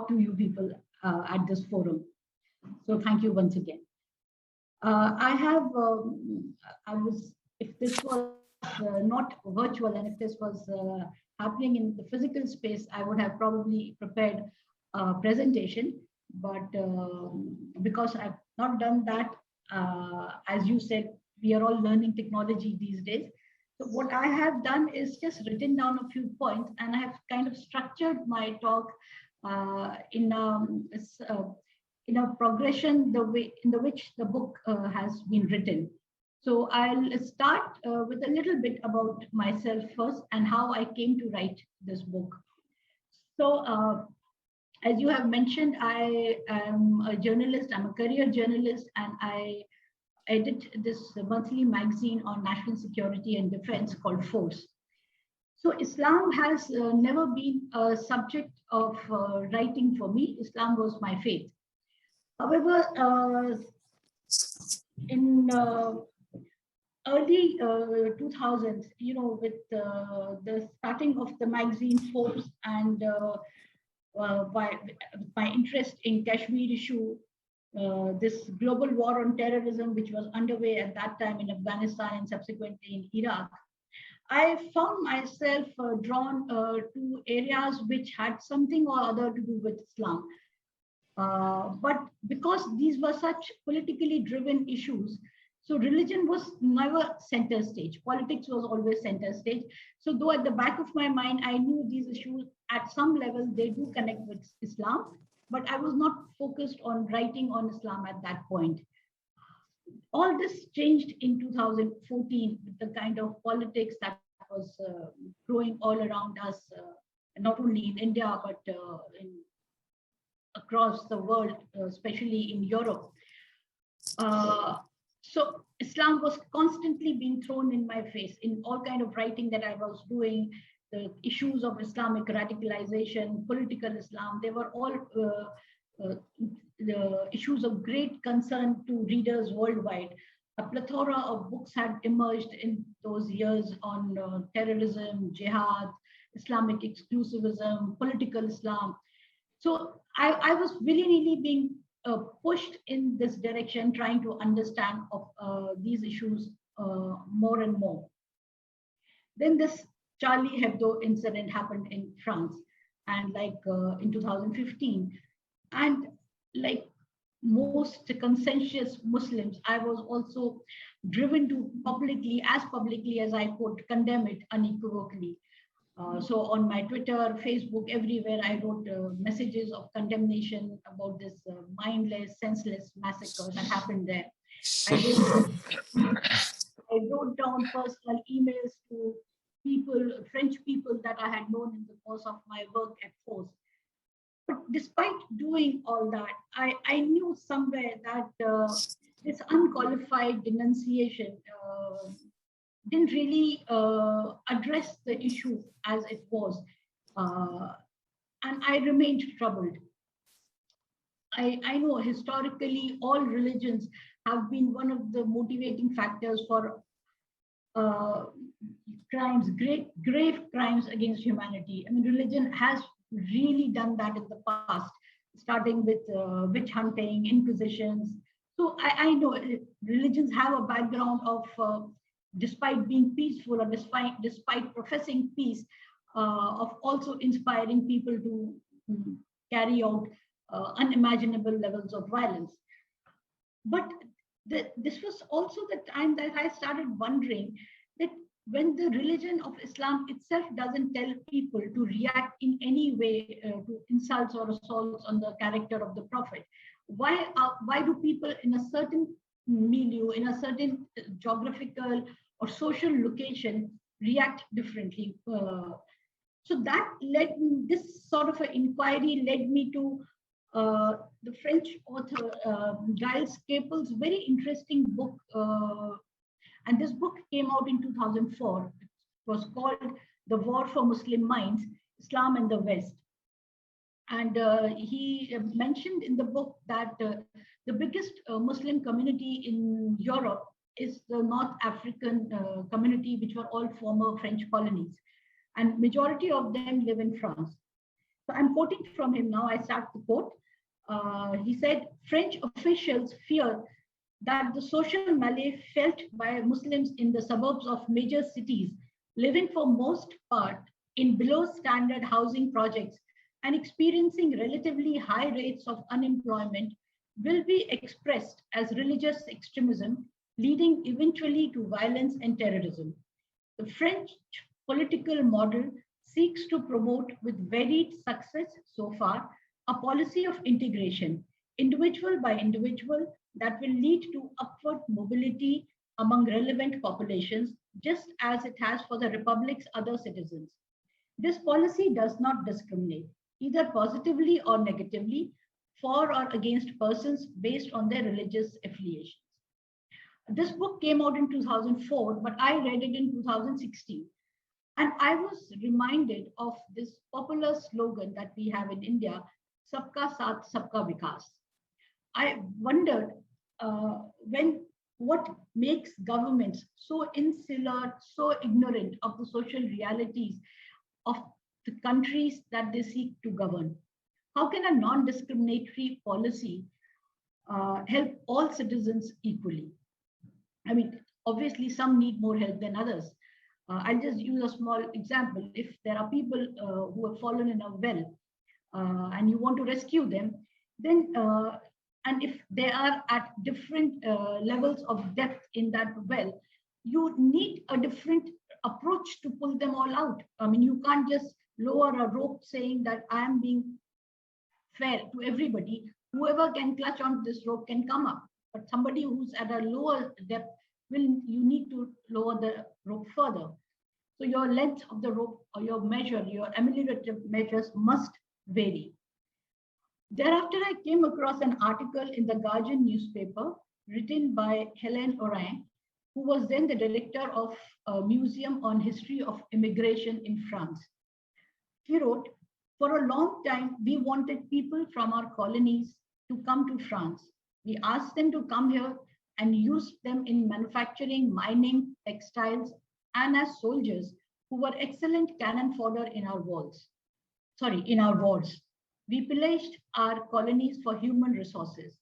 talk to you people at this forum. So thank you once again. If this was not virtual and if this was happening in the physical space, I would have probably prepared a presentation. But because I've not done that, as you said, we are all learning technology these days. So what I have done is just written down a few points, and I have kind of structured my talk in a progression, the way in which the book has been written. So I'll start with a little bit about myself first and how I came to write this book. So as you have mentioned, I am a journalist. I'm a career journalist, and I edit this monthly magazine on national security and defense called Force. So Islam has never been a subject of writing for me. Islam was my faith. However, in early 2000s, with the starting of the magazine Force and my interest in Kashmir issue, this global war on terrorism, which was underway at that time in Afghanistan and subsequently in Iraq, I found myself drawn to areas which had something or other to do with Islam. But because these were such politically driven issues, so religion was never center stage. Politics was always center stage. So though at the back of my mind, I knew these issues at some level, they do connect with Islam, but I was not focused on writing on Islam at that point. All this changed in 2014 with the kind of politics that was growing all around us, not only in India, but across the world, especially in Europe. So Islam was constantly being thrown in my face in all kind of writing that I was doing. The issues of Islamic radicalization, political Islam, they were all the issues of great concern to readers worldwide. A plethora of books had emerged in those years on terrorism, jihad, Islamic exclusivism, political Islam. So I was willy-nilly being pushed in this direction, trying to understand of these issues more and more. Then this Charlie Hebdo incident happened in France, and in 2015, and like most conscientious Muslims, I was also driven to publicly as I could, condemn it unequivocally. So on my Twitter, Facebook, everywhere, I wrote messages of condemnation about this mindless, senseless massacre that happened there. I wrote down personal emails to French people that I had known in the course of my work at Force. But despite doing all that, I knew somewhere that this unqualified denunciation didn't really address the issue as it was. And I remained troubled. I know historically all religions have been one of the motivating factors for crimes, grave crimes against humanity. I mean, religion has really done that in the past, starting with witch hunting, inquisitions. So I know religions have a background of, despite being peaceful or despite professing peace, of also inspiring people to carry out unimaginable levels of violence. But this was also the time that I started wondering that when the religion of Islam itself doesn't tell people to react in any way to insults or assaults on the character of the Prophet, why do people in a certain milieu, in a certain geographical or social location react differently? So that this sort of an inquiry led me to the French author Giles Capel's very interesting book, and this book came out in 2004. It was called The War for Muslim Minds, Islam and the West. And he mentioned in the book that the biggest Muslim community in Europe is the North African community, which were all former French colonies. And majority of them live in France. So I'm quoting from him now. I start the quote. He said, French officials fear that the social malaise felt by Muslims in the suburbs of major cities, living for most part in below standard housing projects and experiencing relatively high rates of unemployment, will be expressed as religious extremism, leading eventually to violence and terrorism. The French political model seeks to promote with varied success so far a policy of integration, individual by individual, that will lead to upward mobility among relevant populations, just as it has for the Republic's other citizens. This policy does not discriminate, either positively or negatively, for or against persons based on their religious affiliations. This book came out in 2004, but I read it in 2016. And I was reminded of this popular slogan that we have in India, Sabka Saath, Sabka Vikas. I wondered what makes governments so insular, so ignorant of the social realities of the countries that they seek to govern. How can a non-discriminatory policy help all citizens equally? I mean, obviously, some need more help than others. I'll just use a small example. If there are people who have fallen in a well and you want to rescue them, then and if they are at different levels of depth in that well, you need a different approach to pull them all out. I mean, you can't just lower a rope saying that I am being fair to everybody. Whoever can clutch onto this rope can come up. But somebody who's at a lower depth, you need to lower the rope further. So your length of the rope or your ameliorative measures must vary. Thereafter, I came across an article in the Guardian newspaper written by Hélène Orin, who was then the director of a museum on history of immigration in France. She wrote, for a long time, we wanted people from our colonies to come to France. We asked them to come here and use them in manufacturing, mining, textiles, and as soldiers who were excellent cannon fodder in our wars. We pillaged our colonies for human resources,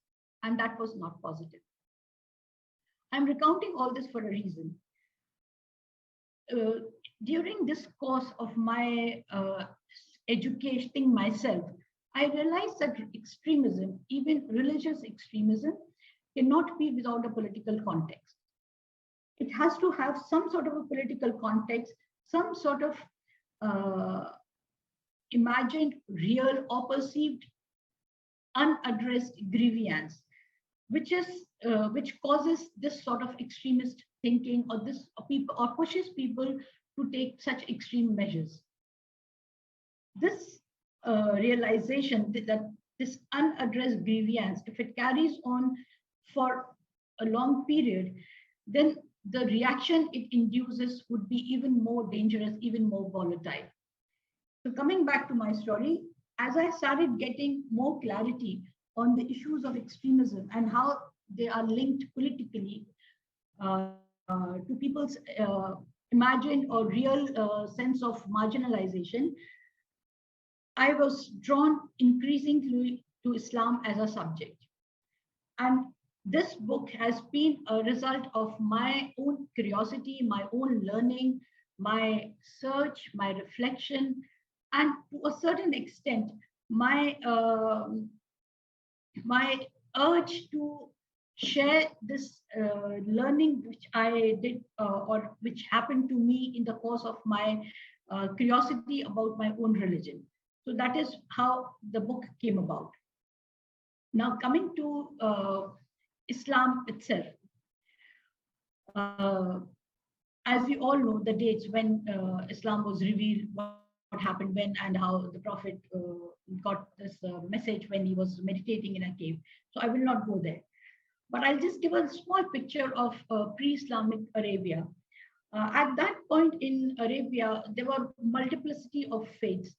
and that was not positive. I'm recounting all this for a reason. During this course of my educating myself, I realized that extremism, even religious extremism, cannot be without a political context. It has to have some sort of a political context, some sort of imagined, real, or perceived unaddressed grievance, which causes this sort of extremist thinking, or pushes people to take such extreme measures. This realization that this unaddressed grievance, if it carries on for a long period, then the reaction it induces would be even more dangerous, even more volatile. So coming back to my story, as I started getting more clarity on the issues of extremism and how they are linked politically to people's imagined or real sense of marginalization, I was drawn increasingly to Islam as a subject. And this book has been a result of my own curiosity, my own learning, my search, my reflection, and to a certain extent, my urge to share this learning which I did or which happened to me in the course of my curiosity about my own religion. So that is how the book came about. Now coming to Islam itself. As we all know, the dates when Islam was revealed, what happened when, and how the Prophet got this message when he was meditating in a cave. So I will not go there. But I'll just give a small picture of pre-Islamic Arabia. At that point in Arabia, there were multiplicity of faiths.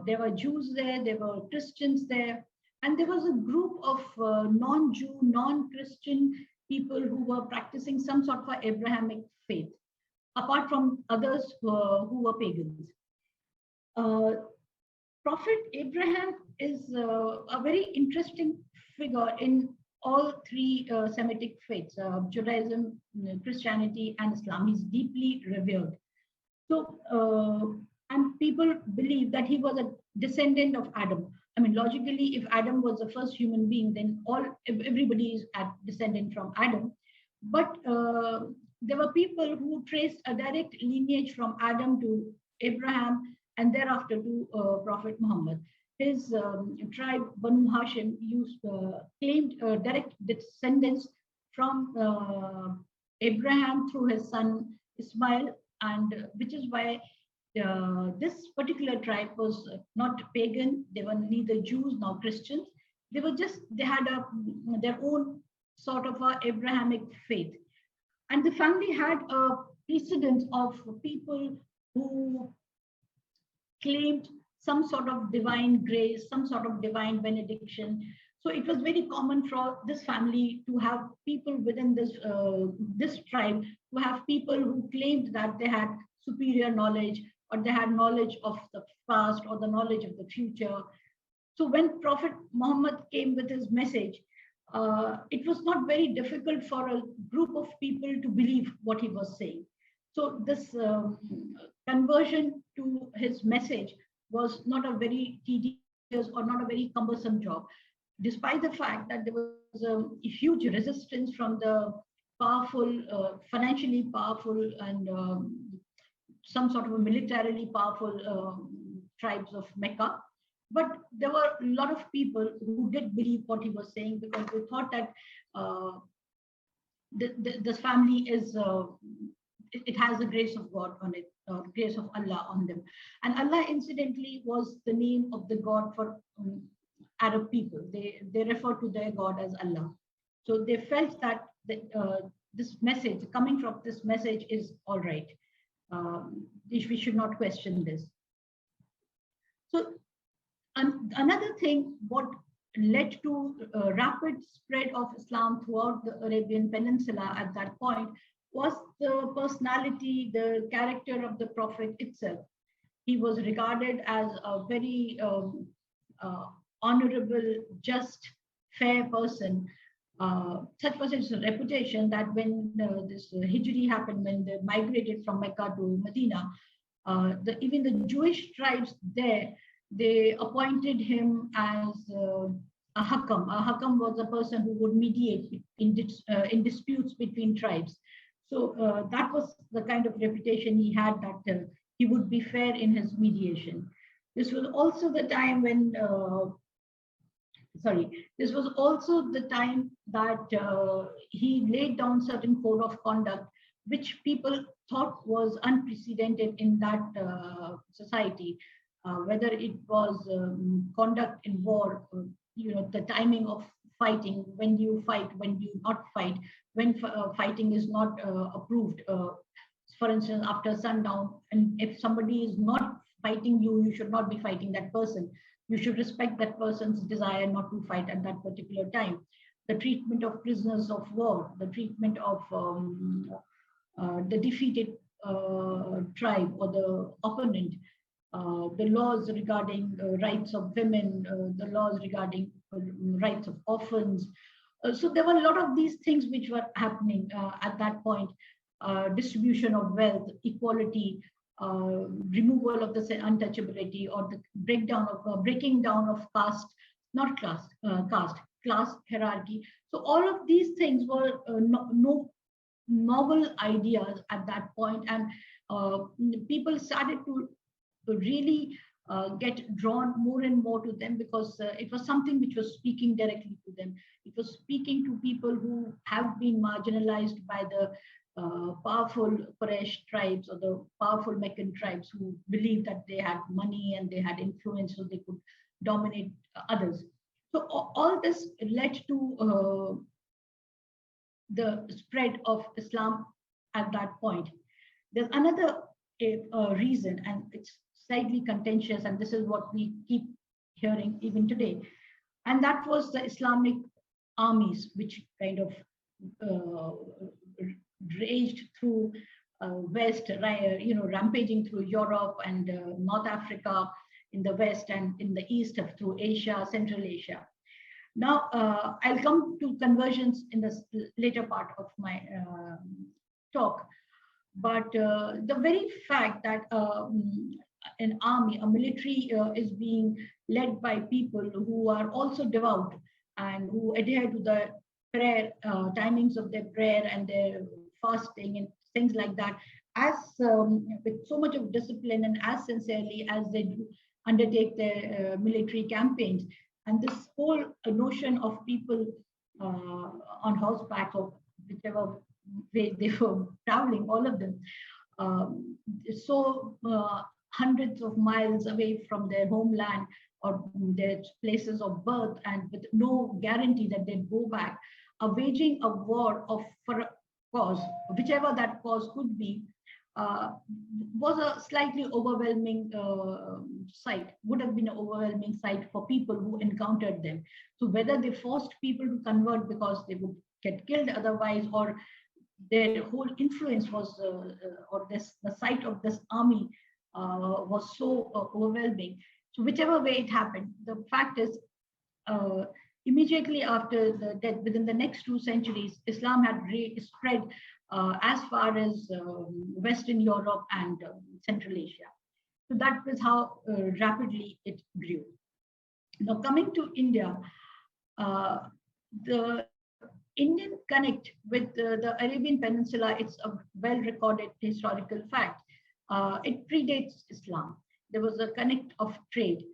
There were Jews there, there were Christians there, and there was a group of non-Jew, non-Christian people who were practicing some sort of Abrahamic faith, apart from others who were pagans. Prophet Abraham is a very interesting figure in all three Semitic faiths, Judaism, Christianity, and Islam. He's deeply revered. So, and people believe that he was a descendant of Adam. I mean, logically, if Adam was the first human being, then everybody is a descendant from Adam. But there were people who traced a direct lineage from Adam to Abraham and thereafter to Prophet Muhammad. His tribe, Banu Hashim, claimed direct descendants from Abraham through his son Ismail, and which is why this particular tribe was not pagan. They were neither Jews nor Christians. They had their own sort of a Abrahamic faith. And the family had a precedence of people who claimed some sort of divine grace, some sort of divine benediction. So it was very common for this family to have people within this tribe, to have people who claimed that they had superior knowledge, or they had knowledge of the past, or the knowledge of the future. So when Prophet Muhammad came with his message, it was not very difficult for a group of people to believe what he was saying. So this conversion to his message was not a very tedious or not a very cumbersome job, despite the fact that there was a huge resistance from the powerful, financially powerful, and some sort of a militarily powerful tribes of Mecca. But there were a lot of people who did believe what he was saying, because they thought that this family is, it has the grace of God on it, grace of Allah on them. And Allah, incidentally, was the name of the God for Arab people. They refer to their God as Allah. So they felt that this message, coming from this message, is all right. We should not question this. So another thing, what led to rapid spread of Islam throughout the Arabian Peninsula at that point was the personality, the character of the Prophet itself. He was regarded as a very honorable, just, fair person. Such was his reputation that when this Hijri happened, when they migrated from Mecca to Medina, even the Jewish tribes there, they appointed him as a hakam. A hakam was a person who would mediate in disputes between tribes. So that was the kind of reputation he had, that he would be fair in his mediation. This was also the time when, this was also the time that he laid down certain code of conduct, which people thought was unprecedented in that society. Whether it was conduct in war, the timing of fighting, when do you fight, when do you not fight, when fighting is not approved. For instance, after sundown, and if somebody is not fighting you, you should not be fighting that person. You should respect that person's desire not to fight at that particular time. The treatment of prisoners of war, the treatment of the defeated tribe or the opponent, the laws regarding rights of women, the laws regarding rights of orphans. So there were a lot of these things which were happening at that point. Distribution of wealth, equality, removal of the untouchability, or the breaking down of caste, not class, class hierarchy. So all of these things were novel ideas at that point, and people started to really get drawn more and more to them, because it was something which was speaking directly to them. It was speaking to people who have been marginalized by the powerful Quraysh tribes or the powerful Meccan tribes, who believed that they had money and they had influence, so they could dominate others. So all this led to the spread of Islam at that point. There's another reason, and it's slightly contentious, and this is what we keep hearing even today, and that was the Islamic armies, which kind of raged through West, rampaging through Europe and North Africa. in the West and in the East through Asia, Central Asia. Now, I'll come to conversions in the later part of my talk. But the very fact that an army, a military is being led by people who are also devout and who adhere to the prayer, timings of their prayer and their fasting and things like that, as with so much of discipline and as sincerely as they do undertake their military campaigns. And this whole notion of people on horseback or whichever way they were traveling, all of them, hundreds of miles away from their homeland or their places of birth, and with no guarantee that they'd go back, are waging a war for a cause, whichever that cause could be, was a slightly overwhelming sight, would have been an overwhelming sight for people who encountered them. So whether they forced people to convert because they would get killed otherwise, or their whole influence was, the sight of this army was so overwhelming. So whichever way it happened, the fact is, immediately after the death, within the next 2 centuries, Islam had spread as far as Western Europe and Central Asia. So that was how rapidly it grew. Now, coming to India, the Indian connect with the Arabian Peninsula, it's a well-recorded historical fact. It predates Islam. There was a connect of trade.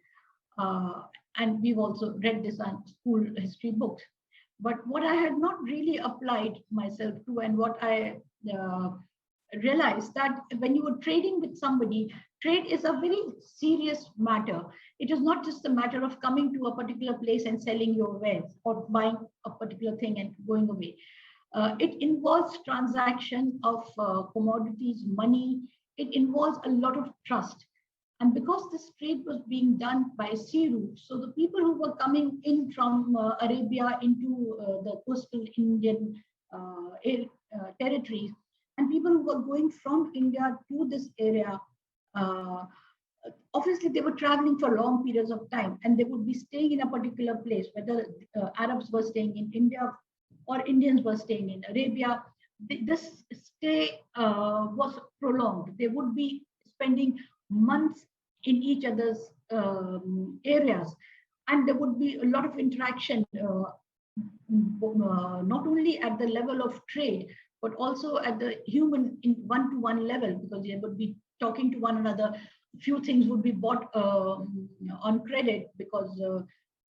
And we've also read this on school history books. But what I had not really applied myself to, and what I realized, that when you were trading with somebody, trade is a very serious matter. It is not just a matter of coming to a particular place and selling your wares or buying a particular thing and going away. It involves transaction of commodities, money. It involves a lot of trust. And because this trade was being done by sea route, so the people who were coming in from Arabia into the coastal Indian territories, and people who were going from India to this area, obviously they were traveling for long periods of time, and they would be staying in a particular place, whether Arabs were staying in India or Indians were staying in Arabia. This stay was prolonged. They would be spending months in each other's areas, and there would be a lot of interaction, not only at the level of trade, but also at the human in one-to-one level, because they would be talking to one another. Few things would be bought on credit, because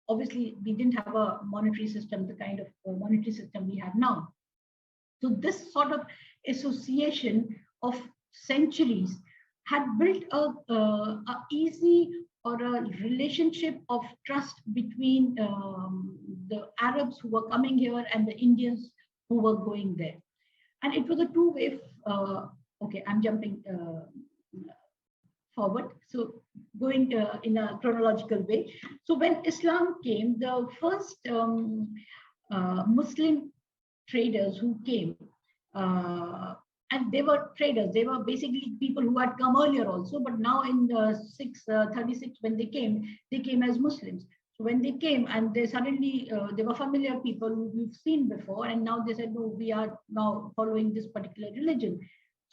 obviously we didn't have a monetary system, the kind of monetary system we have now. So this sort of association of centuries had built a easy or a relationship of trust between the Arabs who were coming here and the Indians who were going there. And it was a two-way, okay, I'm jumping forward. So going in a chronological way. So when Islam came, the first Muslim traders who came, and they were traders. They were basically people who had come earlier also, but now in 636, when they came as Muslims. So when they came, and they suddenly, they were familiar people who we've seen before, and now they said, no, we are now following this particular religion.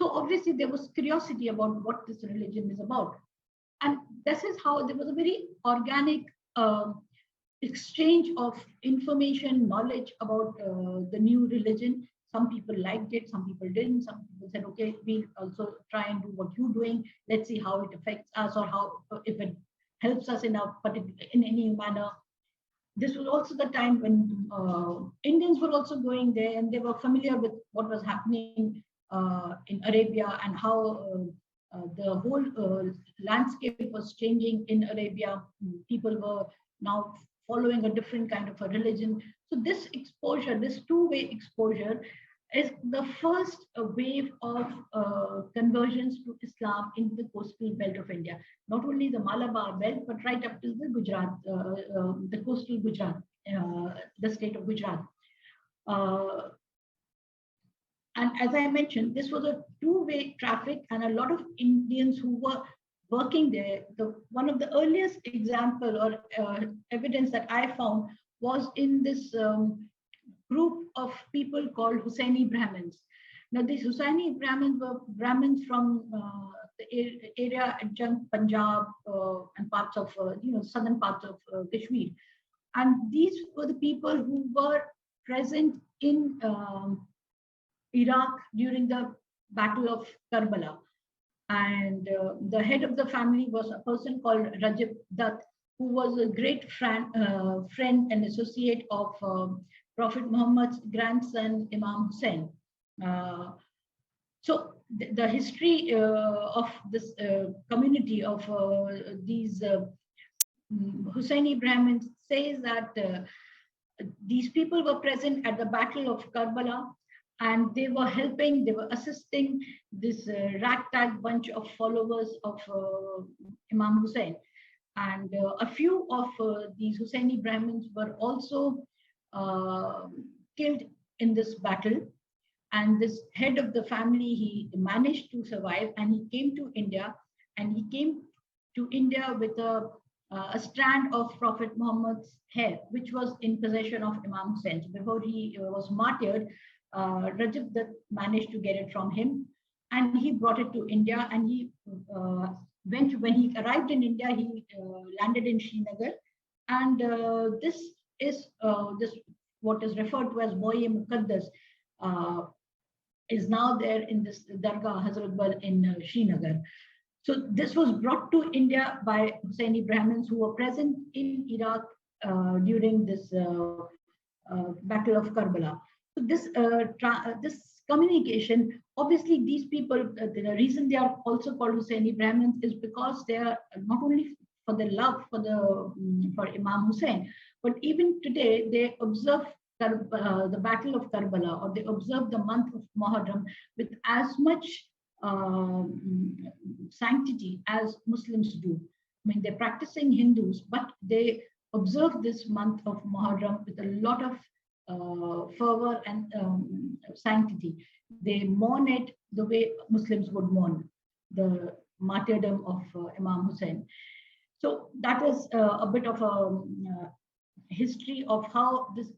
So obviously there was curiosity about what this religion is about. And this is how there was a very organic exchange of information, knowledge about the new religion. Some people liked it, some people didn't. Some people said, okay, we'll also try and do what you're doing. Let's see how it affects us, or how, if it helps us in a particular, in any manner. This was also the time when Indians were also going there, and they were familiar with what was happening in Arabia, and how the whole landscape was changing in Arabia. People were now following a different kind of a religion. So this exposure, this two-way exposure, is the first wave of conversions to Islam in the coastal belt of India. Not only the Malabar belt, but right up to the Gujarat, the coastal Gujarat, the state of Gujarat. And as I mentioned, this was a two-way traffic, and a lot of Indians who were working there, one of the earliest example or evidence that I found was in this group of people called Hussaini Brahmins. Now, these Hussaini Brahmins were Brahmins from the area adjunct Punjab and parts of southern parts of Kashmir, and these were the people who were present in Iraq during the Battle of Karbala. And the head of the family was a person called Rajab Dutt, who was a great friend and associate of Prophet Muhammad's grandson, Imam Hussain. So the history of this community of these Hussaini Brahmins says that these people were present at the Battle of Karbala, and they were helping, they were assisting this ragtag bunch of followers of Imam Hussain. And a few of these Hussaini Brahmins were also killed in this battle. And this head of the family, he managed to survive, and he came to India. And he came to India with a strand of Prophet Muhammad's hair, which was in possession of Imam Hussain. Before he was martyred, Rajab Dutt managed to get it from him, and he brought it to India. And he when he arrived in India, he landed in Srinagar, and this is what is referred to as Boye Muqaddas is now there in this Dargah Hazrat Bal in Srinagar. So this was brought to India by Hussaini Brahmins who were present in Iraq during this Battle of Karbala. So this communication, obviously these people, the reason they are also called Hussaini Brahmins is because they are not only for their love for Imam Hussain, but even today they observe the Battle of Karbala, or they observe the month of Muharram with as much sanctity as Muslims do. I mean, they're practicing Hindus, but they observe this month of Muharram with a lot of fervor and sanctity. They mourn it the way Muslims would mourn the martyrdom of Imam Hussain. So that is a bit of a history of how this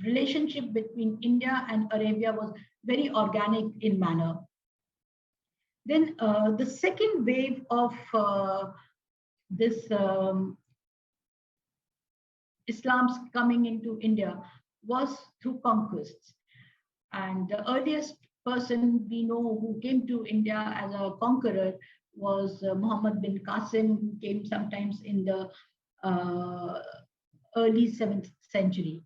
relationship between India and Arabia was very organic in manner. Then the second wave of this Islam's coming into India was through conquests. And the earliest person we know who came to India as a conqueror was Muhammad bin Qasim, who came sometimes in the early 7th century.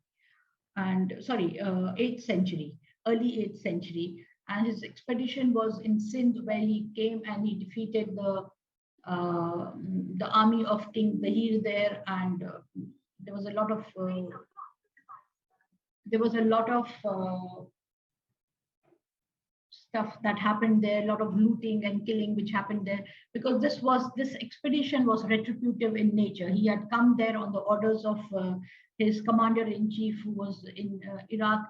And sorry, 8th century, early 8th century. And his expedition was in Sindh, where he came and he defeated the army of King Dahir there, and there was a lot of stuff that happened there, a lot of looting and killing which happened there, because this expedition was retributive in nature. He had come there on the orders of his commander-in-chief, who was in Iraq,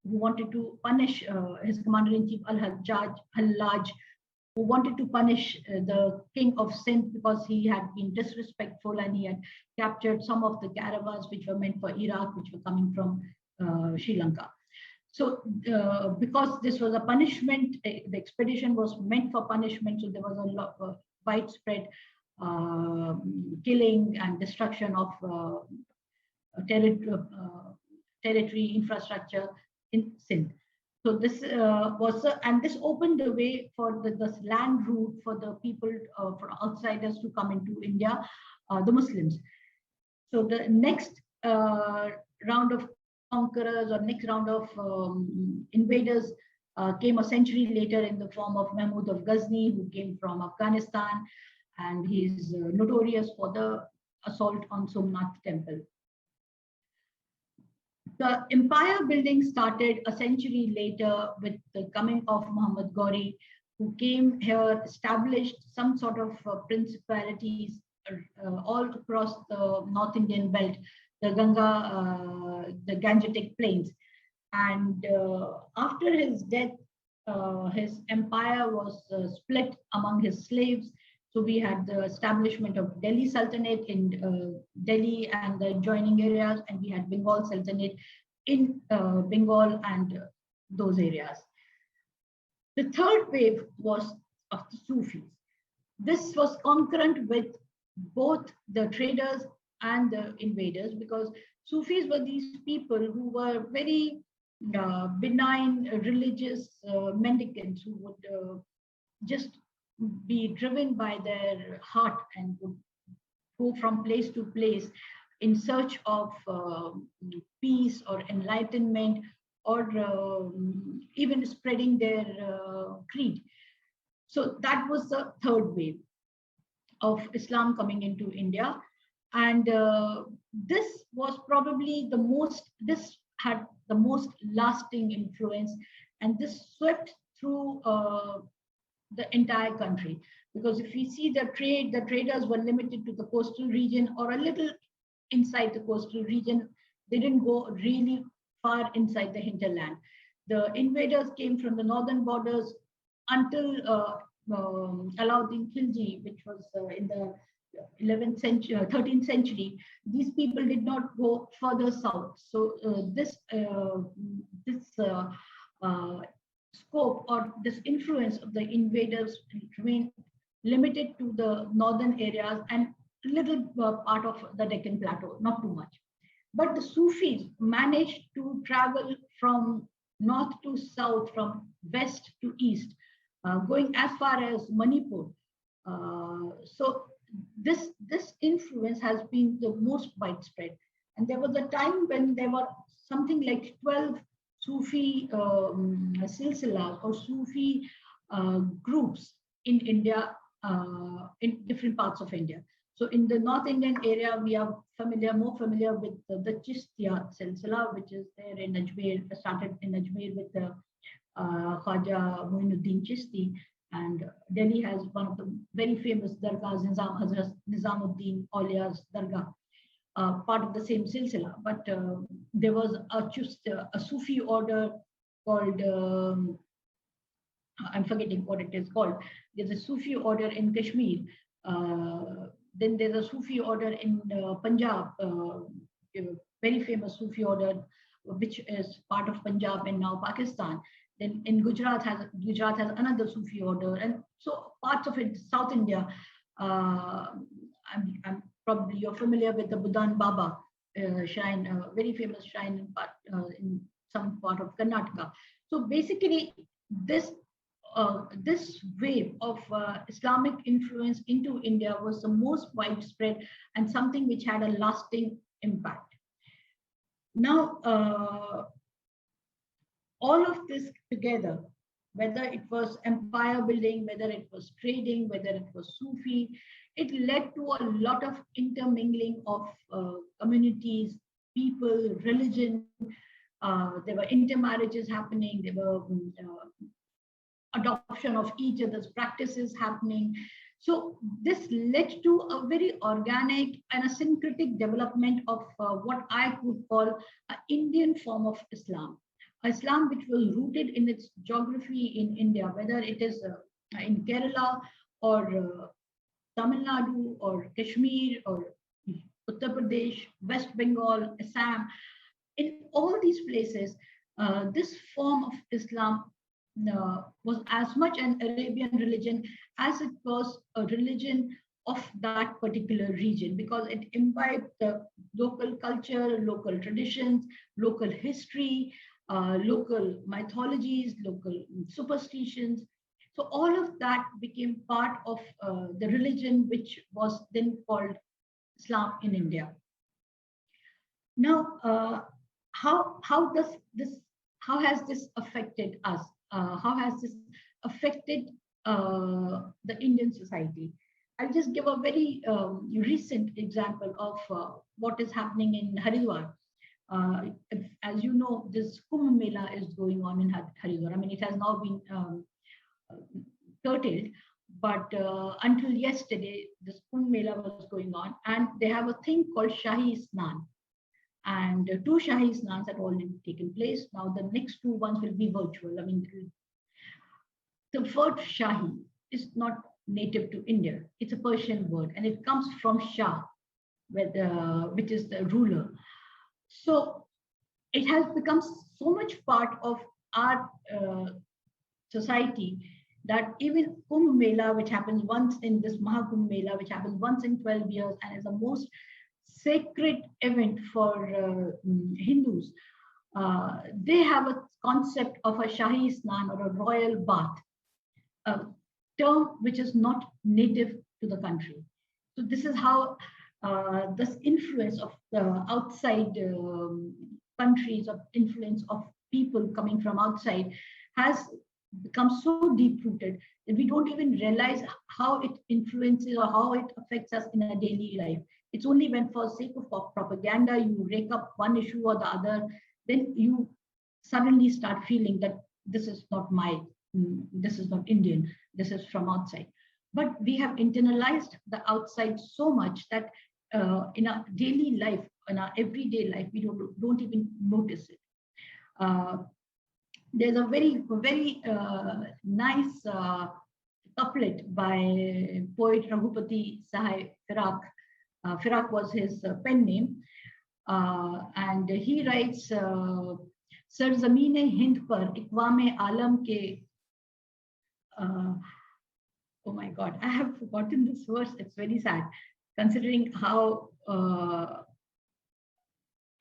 who wanted to punish his commander-in-chief Al-Hallaj, who wanted to punish the king of Sindh because he had been disrespectful and he had captured some of the caravans which were meant for Iraq, which were coming from Sri Lanka. So because this was a punishment, the expedition was meant for punishment, so there was a lot of widespread killing and destruction of territory infrastructure in Sindh. So this and this opened the way for this land route for the people, for outsiders to come into India, the Muslims. So the next round of conquerors or next round of invaders came a century later in the form of Mahmud of Ghazni, who came from Afghanistan, and he's notorious for the assault on Somnath temple. The empire building started a century later with the coming of Muhammad Ghori, who came here, established some sort of principalities all across the North Indian belt, the the Gangetic plains. And after his death, his empire was split among his slaves. So we had the establishment of Delhi Sultanate in Delhi and the adjoining areas, and we had Bengal Sultanate in Bengal and those areas. The third wave was of the Sufis. This was concurrent with both the traders and the invaders, because Sufis were these people who were very benign religious mendicants who would just be driven by their heart and would go from place to place in search of peace or enlightenment, or even spreading their creed. So that was the third wave of Islam coming into India. And this was probably this had the most lasting influence, and this swept through the entire country. Because if we see the traders were limited to the coastal region or a little inside the coastal region. They didn't go really far inside the hinterland. The invaders came from the northern borders until Alauddin Khilji, which was in the 11th century, 13th century. These people did not go further south. So this scope or this influence of the invaders remained limited to the northern areas and little part of the Deccan Plateau, not too much. But the Sufis managed to travel from north to south, from west to east, going as far as Manipur. So this influence has been the most widespread. And there was a time when there were something like 12 Sufi silsilas or Sufi groups in India, in different parts of India. So in the North Indian area, we are more familiar with the Chistiya silsila, which is there in Ajmer, started in Ajmer with the Khwaja Muinuddin Chisti. And Delhi has one of the very famous dargahs, Hazrat Nizamuddin Aulia's Dargah, part of the same silsila. But there was a Sufi order called, I'm forgetting what it is called. There's a Sufi order in Kashmir. Then there's a Sufi order in Punjab, very famous Sufi order, which is part of Punjab and now Pakistan. Then in Gujarat has another Sufi order, and so parts of it, South India. I'm probably you're familiar with the Budan Baba shrine, very famous shrine in some part of Karnataka. So basically, this wave of Islamic influence into India was the most widespread and something which had a lasting impact. Now, all of this together, whether it was empire building, whether it was trading, whether it was Sufi, it led to a lot of intermingling of communities, people, religion. There were intermarriages happening. There were adoption of each other's practices happening. So this led to a very organic and a syncretic development of what I would call an Indian form of Islam. Islam which was rooted in its geography in India, whether it is in Kerala or Tamil Nadu or Kashmir or Uttar Pradesh, West Bengal, Assam. In all these places, this form of Islam was as much an Arabian religion as it was a religion of that particular region, because it imbibed the local culture, local traditions, local history, local mythologies, local superstitions. So all of that became part of the religion which was then called Islam in India. Now, how has this affected us? How has this affected the Indian society? I'll just give a very recent example of what is happening in Haridwar. As you know, this Kumbh Mela is going on in Haridwar. I mean, it has now been curtailed, but until yesterday, this Kumbh Mela was going on, and they have a thing called Shahi Snan. And 2 Shahi Snans had already taken place. Now the next 2 ones will be virtual. I mean, the first Shahi is not native to India. It's a Persian word, and it comes from Shah, which is the ruler. So it has become so much part of our society that even Kumbh Mela, which happens once in this Mahakumbh Mela, which happens once in 12 years and is the most sacred event for Hindus, they have a concept of a Shahi Snan or a royal bath, a term which is not native to the country. So this is how this influence of the outside countries, of influence of people coming from outside, has become so deep rooted that we don't even realize how it influences or how it affects us in our daily life. It's only when, for sake of propaganda, you rake up one issue or the other, then you suddenly start feeling that this is not this is not Indian, this is from outside. But we have internalized the outside so much that in our daily life, in our everyday life, we don't even notice it. There's a very nice couplet by poet Raghupati Sahai Firak. Firak was his pen name, and he writes, "Sarzamine Hind par iqwam-e alam ke." Oh my God, I have forgotten this verse. It's very sad, considering how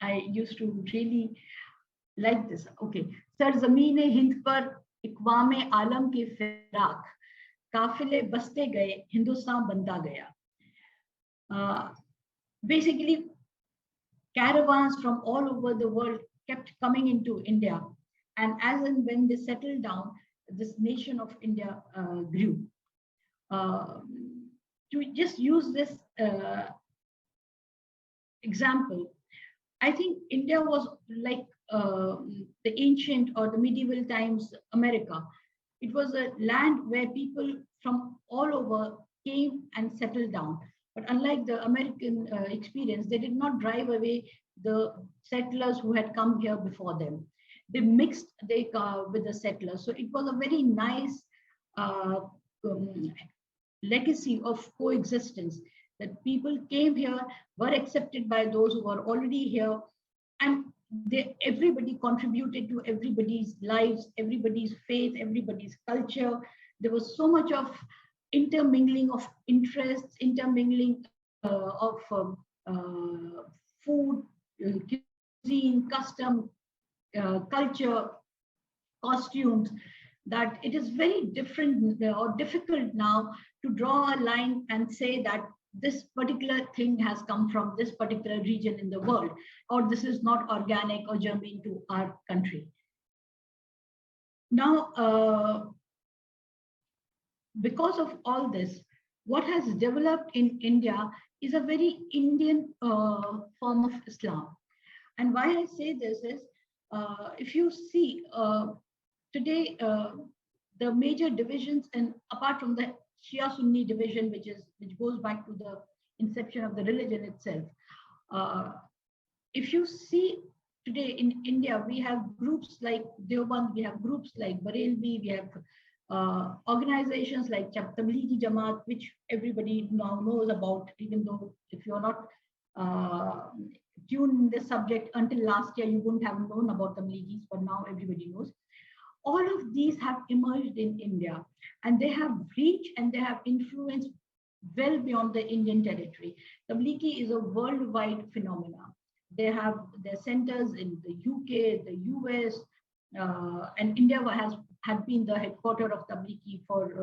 I used to really like this. Okay. Sarzamine Hind par iqwam-e alam ke firak, kafile baste gaye, Hindustan banda gaya. Basically, caravans from all over the world kept coming into India. And as and when they settled down, this nation of India grew. To just use this example, I think India was like the ancient or the medieval times America. It was a land where people from all over came and settled down. But unlike the American experience, they did not drive away the settlers who had come here before them. They mixed with the settlers. So it was a very nice legacy of coexistence, that people came here, were accepted by those who were already here, and everybody contributed to everybody's lives, everybody's faith, everybody's culture. There was so much of intermingling of interests, intermingling of food, cuisine, custom, culture, costumes, that it is very different or difficult now to draw a line and say that this particular thing has come from this particular region in the world, or this is not organic or germane to our country. Now, because of all this, what has developed in India is a very Indian form of Islam. And why I say this is, if you see today, the major divisions, and apart from the Shia Sunni division, which goes back to the inception of the religion itself, if you see today in India, we have groups like Deoband, we have groups like Barelvi, we have organizations like Tablighi Jamaat, which everybody now knows about, even though if you're not tuned in this subject, until last year you wouldn't have known about Tablighis, but now everybody knows. All of these have emerged in India, and they have reached and they have influenced well beyond the Indian territory. Tablighi is a worldwide phenomenon. They have their centers in the UK, the US, and India had been the headquarters of Tablighi for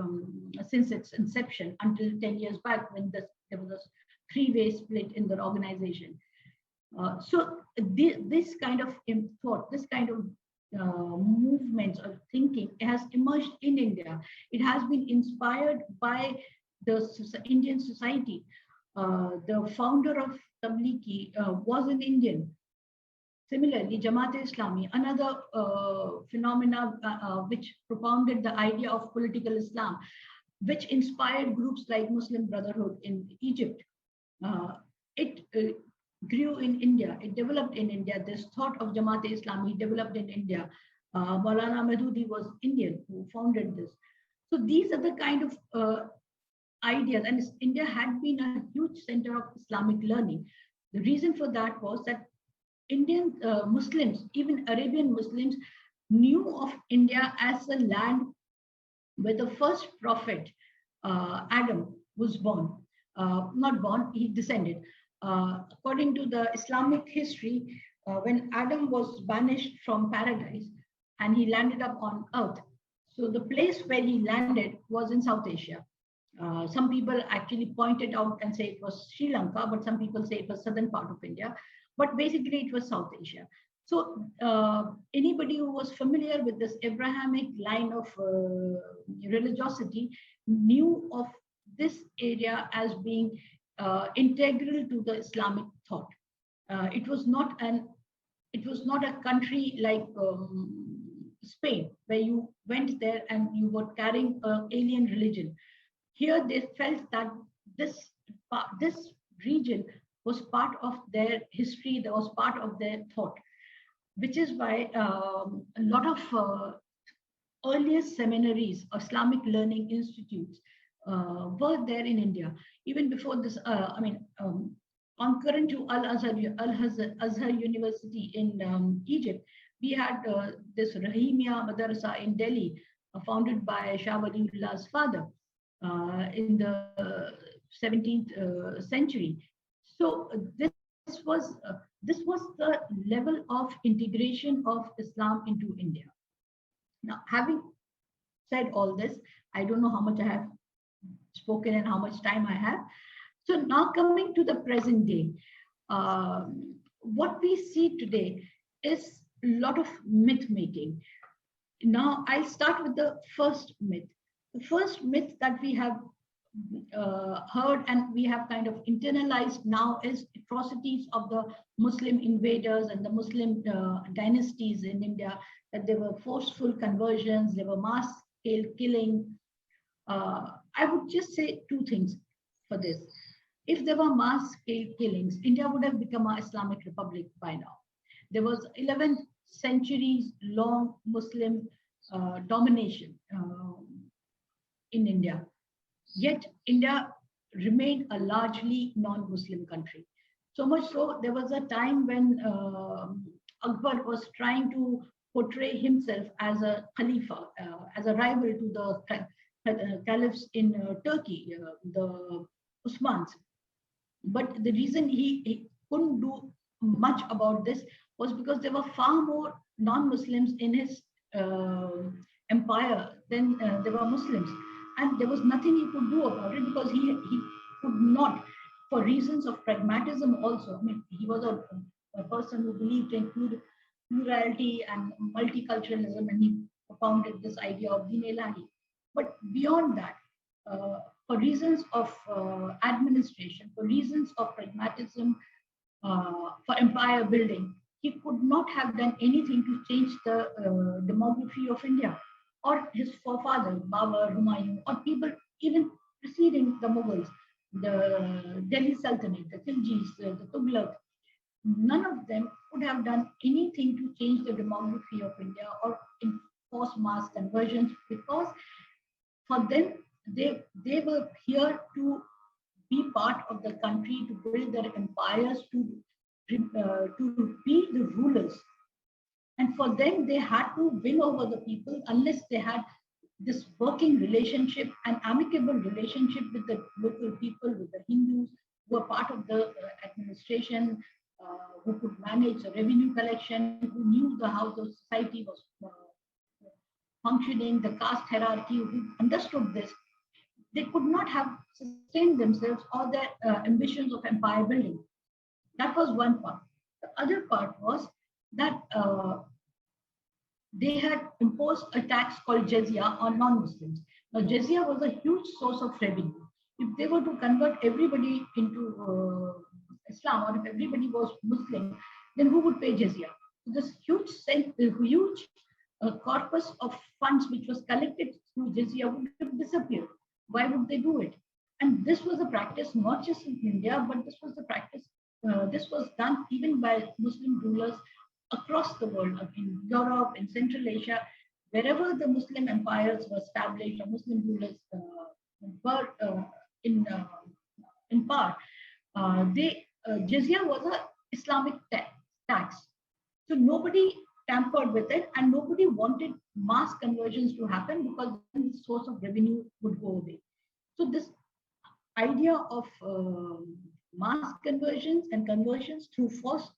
since its inception until 10 years back, when there was a three-way split in the organization. So this kind of thought, this kind of movements of thinking has emerged in India. It has been inspired by the Indian society. The founder of Tablighi was an Indian. Similarly, Jamaat-e-Islami, another phenomena which propounded the idea of political Islam, which inspired groups like Muslim Brotherhood in Egypt. It grew in India, it developed in India. This thought of Jamaat-e-Islami developed in India. Maulana Maududi was Indian who founded this. So these are the kind of ideas, and India had been a huge center of Islamic learning. The reason for that was that Indian Muslims, even Arabian Muslims, knew of India as a land where the first prophet, Adam, was born. Not born, he descended. According to the Islamic history, when Adam was banished from paradise and he landed up on earth, so the place where he landed was in South Asia. Some people actually pointed out and say it was Sri Lanka, but some people say it was southern part of India. But basically, it was South Asia. So anybody who was familiar with this Abrahamic line of religiosity knew of this area as being integral to the Islamic thought. It was not a country like Spain, where you went there and you were carrying an alien religion. Here they felt that this region was part of their history, that was part of their thought, which is why a lot of earliest seminaries, Islamic learning institutes were there in India. Even before this, concurrent to Al-Azhar University in Egypt, we had this Rahimia Madrasa in Delhi, founded by Shah Waliullah's father in the 17th century. So this was the level of integration of Islam into India. Now, having said all this, I don't know how much I have spoken and how much time I have. So now coming to the present day, what we see today is a lot of myth making. Now I'll start with the first myth. The first myth that we have heard and we have kind of internalized now is atrocities of the Muslim invaders and the Muslim dynasties in India, that there were forceful conversions, there were mass scale killing. I would just say two things for this. If there were mass scale killings, India would have become an Islamic republic by now. There was 11th centuries long Muslim domination in India. Yet India remained a largely non-Muslim country. So much so, there was a time when Akbar was trying to portray himself as a Khalifa, as a rival to the caliphs in Turkey, the Usmans. But the reason he couldn't do much about this was because there were far more non-Muslims in his empire than there were Muslims. And there was nothing he could do about it, because he could not, for reasons of pragmatism also. I mean, he was a person who believed in plurality and multiculturalism, and he propounded this idea of Din Ilahi. But beyond that, for reasons of administration, for reasons of pragmatism, for empire building, he could not have done anything to change the demography of India, or his forefather, Babur, Humayun, or people even preceding the Mughals, the Delhi Sultanate, the Khiljis, the Tughlaq. None of them could have done anything to change the demography of India or enforce mass conversions, because for them, they were here to be part of the country, to build their empires, to be the rulers. And for them, they had to win over the people unless they had this working relationship, an amicable relationship with the local people, with the Hindus who were part of the administration, who could manage the revenue collection, who knew how the society was functioning, the caste hierarchy, who understood this. They could not have sustained themselves or their ambitions of empire building. That was one part. The other part was that they had imposed a tax called jizya on non-Muslims. Now, jizya was a huge source of revenue. If they were to convert everybody into Islam, or if everybody was Muslim, then who would pay jizya? So this huge corpus of funds which was collected through jizya would have disappeared. Why would they do it? And this was a practice not just in India, but this was the practice. This was done even by Muslim rulers across the world, in Europe, in Central Asia, wherever the Muslim empires were established or Muslim rulers were Jizya was a Islamic tax. So nobody tampered with it, and nobody wanted mass conversions to happen because then the source of revenue would go away. So this idea of mass conversions and conversions through force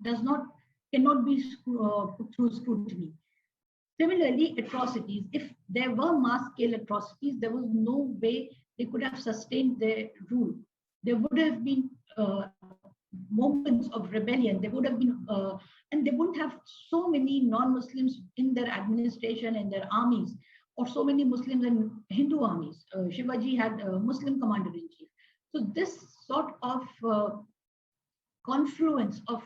does not cannot be put through scrutiny. Similarly, atrocities. If there were mass scale atrocities, there was no way they could have sustained their rule. There would have been moments of rebellion. There would have been, and they wouldn't have so many non-Muslims in their administration and their armies, or so many Muslims in Hindu armies. Shivaji had a Muslim commander-in-chief. So this sort of confluence of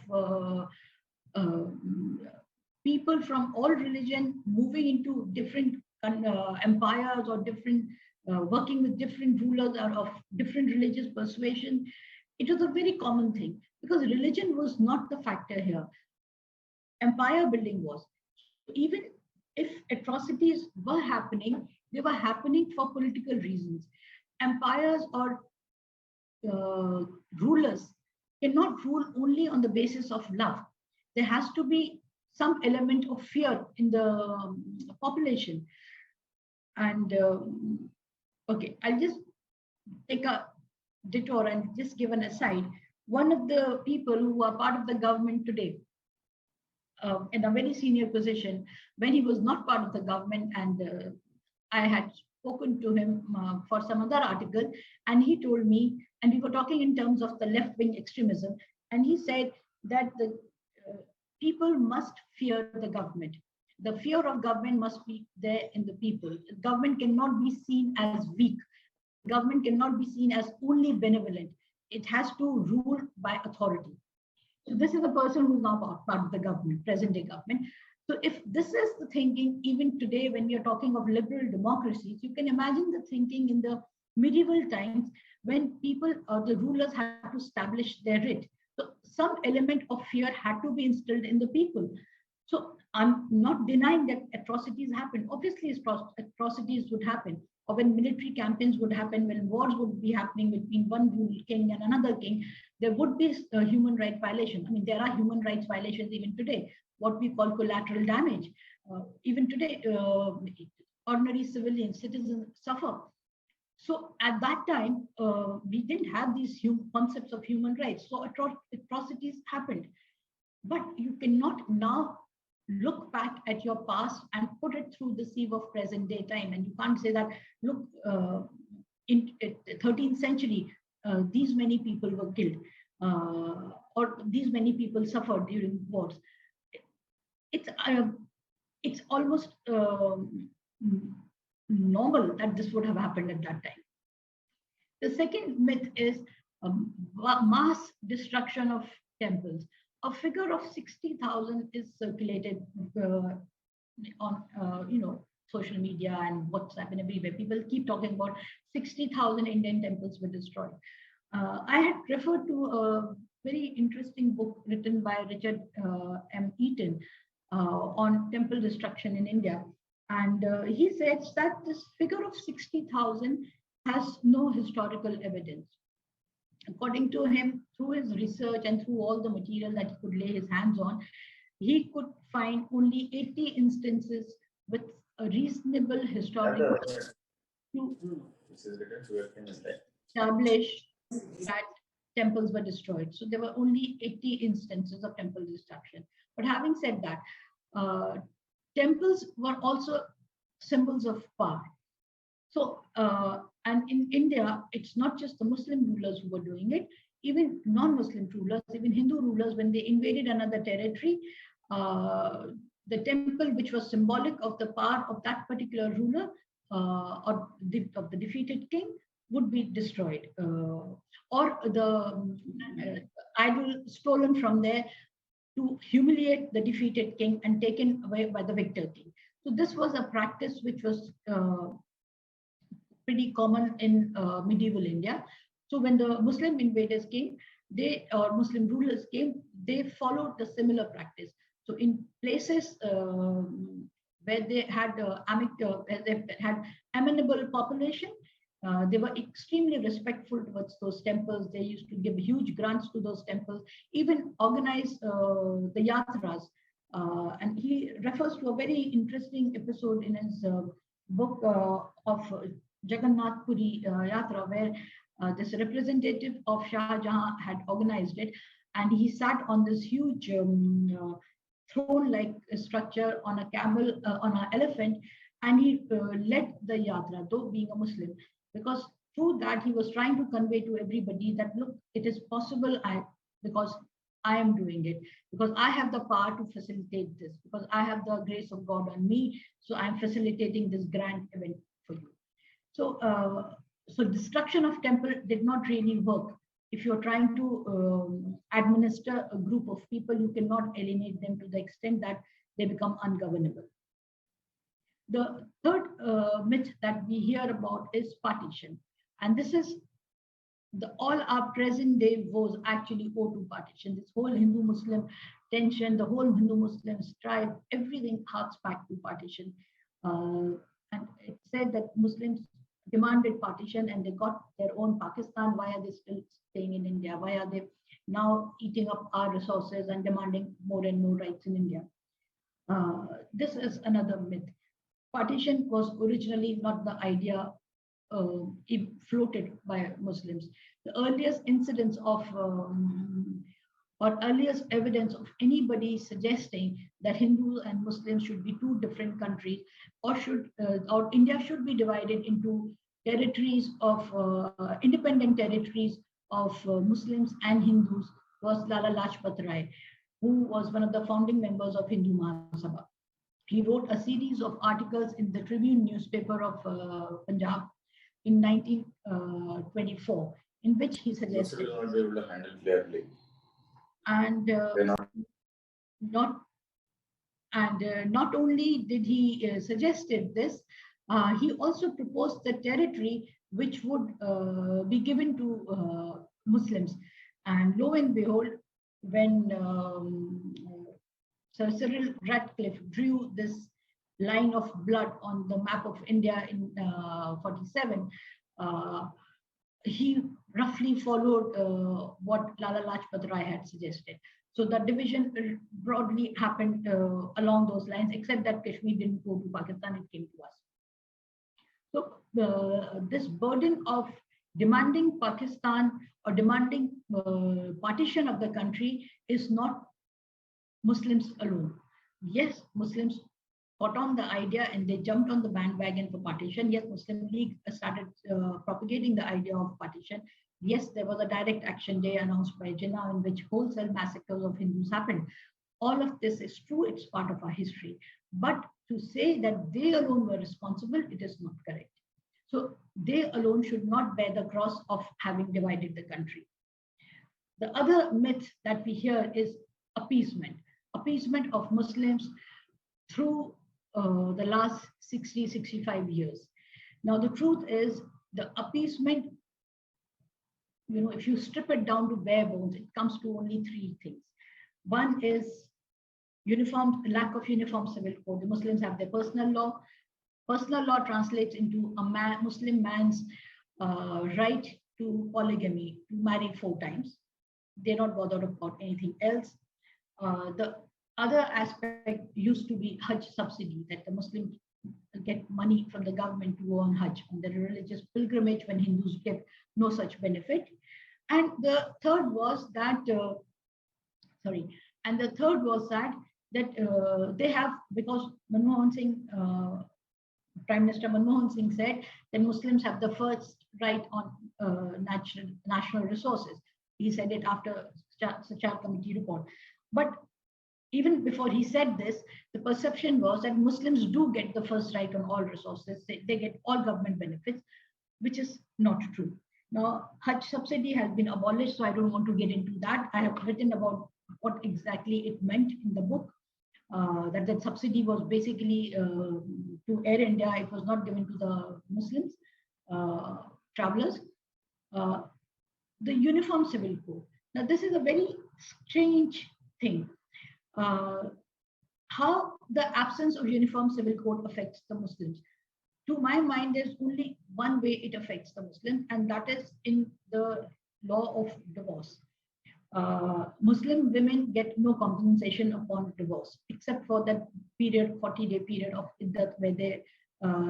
people from all religion moving into different empires or different working with different rulers or of different religious persuasion, it was a very common thing because religion was not the factor here. Empire building was. Even if atrocities were happening, they were happening for political reasons. Empires or rulers cannot rule only on the basis of love. There has to be some element of fear in the population. And okay, I'll just take a detour and just give an aside. One of the people who are part of the government today, in a very senior position, when he was not part of the government, and I had spoken to him for some other article, and he told me, and we were talking in terms of the left-wing extremism, and he said that the people must fear the government. The fear of government must be there in the people. Government cannot be seen as weak. Government cannot be seen as only benevolent. It has to rule by authority. So this is a person who's now part of the government, present-day government. So if this is the thinking, even today, when we are talking of liberal democracies, you can imagine the thinking in the medieval times when people or the rulers had to establish their writ. So some element of fear had to be instilled in the people. So I'm not denying that atrocities happen. Obviously, atrocities would happen, or when military campaigns would happen, when wars would be happening between one king and another king, there would be a human rights violation. I mean, there are human rights violations even today, what we call collateral damage. Even today, ordinary civilians, citizens suffer. So at that time, we didn't have these concepts of human rights. So atrocities happened. But you cannot now look back at your past and put it through the sieve of present day time. And you can't say that, look, in the 13th century, these many people were killed, or these many people suffered during wars. It's almost normal that this would have happened at that time. The second myth is mass destruction of temples. A figure of 60,000 is circulated on social media and WhatsApp and everywhere. People keep talking about 60,000 Indian temples were destroyed. I had referred to a very interesting book written by Richard M. Eaton on temple destruction in India. And he says that this figure of 60,000 has no historical evidence. According to him, through his research and through all the material that he could lay his hands on, he could find only 80 instances with a reasonable historical to establish that temples were destroyed. So there were only 80 instances of temple destruction. But having said that, temples were also symbols of power. So, and in India, it's not just the Muslim rulers who were doing it, even non-Muslim rulers, even Hindu rulers, when they invaded another territory, the temple, which was symbolic of the power of that particular ruler or of the defeated king, would be destroyed, or the idol stolen from there to humiliate the defeated king and taken away by the victor king. So this was a practice which was pretty common in medieval India. So when the Muslim invaders came, or Muslim rulers came, they followed the similar practice. So in places where they had amenable population, They were extremely respectful towards those temples. They used to give huge grants to those temples, even organize the yatras. And he refers to a very interesting episode in his book of Jagannath Puri Yatra, where this representative of Shah Jahan had organized it, and he sat on this huge throne-like structure on a camel, on an elephant, and he led the yatra, though being a Muslim, because through that he was trying to convey to everybody that look, it is possible, because I am doing it, because I have the power to facilitate this, because I have the grace of God on me, so I'm facilitating this grand event for you. So, so destruction of temple did not really work. If you're trying to administer a group of people, you cannot alienate them to the extent that they become ungovernable. The third myth that we hear about is partition. And this is all our present day woes actually owe to partition. This whole Hindu-Muslim tension, the whole Hindu-Muslim strife, everything harks back to partition. And it said that Muslims demanded partition and they got their own Pakistan. Why are they still staying in India? Why are they now eating up our resources and demanding more and more rights in India? This is another myth. Partition was originally not the idea floated by Muslims. The earliest incidents of or earliest evidence of anybody suggesting that Hindus and Muslims should be two different countries, or India should be divided into territories of independent territories of Muslims and Hindus, was Lala Lajpat Rai, who was one of the founding members of Hindu Mahasabha. He wrote a series of articles in the Tribune newspaper of Punjab in 1924, in which he suggested, not be able to handle clearly, and not only did he suggested this, he also proposed the territory which would be given to Muslims. And lo and behold, when Sir Cyril Ratcliffe drew this line of blood on the map of India in 47, he roughly followed what Lala Lajpat Rai had suggested. So the division broadly happened along those lines, except that Kashmir didn't go to Pakistan, it came to us. So this burden of demanding Pakistan or demanding partition of the country is not Muslims alone. Yes, Muslims caught on the idea and they jumped on the bandwagon for partition. Yes, Muslim League started propagating the idea of partition. Yes, there was a direct action day announced by Jinnah in which wholesale massacres of Hindus happened. All of this is true, it's part of our history. But to say that they alone were responsible, it is not correct. So they alone should not bear the cross of having divided the country. The other myth that we hear is appeasement of Muslims through the last 60, 65 years. Now, the truth is the appeasement, if you strip it down to bare bones, it comes to only three things. One is lack of uniform civil code. The Muslims have their personal law. Personal law translates into a Muslim man's right to polygamy, to marry 4 times. They're not bothered about anything else. The other aspect used to be Hajj subsidy, that the Muslims get money from the government to go on Hajj, and the religious pilgrimage when Hindus get no such benefit. And the third was that, they have, because Manmohan Singh, Prime Minister Manmohan Singh said that Muslims have the first right on national resources. He said it after Sachar Committee report. But even before he said this, the perception was that Muslims do get the first right on all resources. They get all government benefits, which is not true. Now, Hajj subsidy has been abolished, so I don't want to get into that. I have written about what exactly it meant in the book, that subsidy was basically to Air India. It was not given to the Muslims, travelers. The Uniform Civil Code. Now, this is a very strange thing. How the absence of Uniform Civil Code affects the Muslims. To my mind, there's only one way it affects the Muslims, and that is in the law of divorce. Muslim women get no compensation upon divorce, except for that period, 40-day period of iddat, where they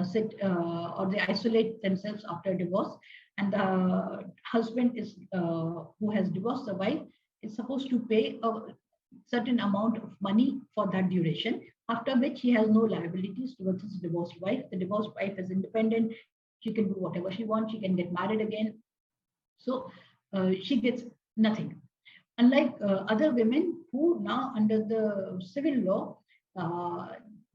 sit or they isolate themselves after divorce. And the husband is who has divorced the wife is supposed to pay a certain amount of money for that duration, after which he has no liabilities towards his divorced wife. The divorced wife is independent. She can do whatever she wants. She can get married again. So she gets nothing. Unlike other women who now under the civil law,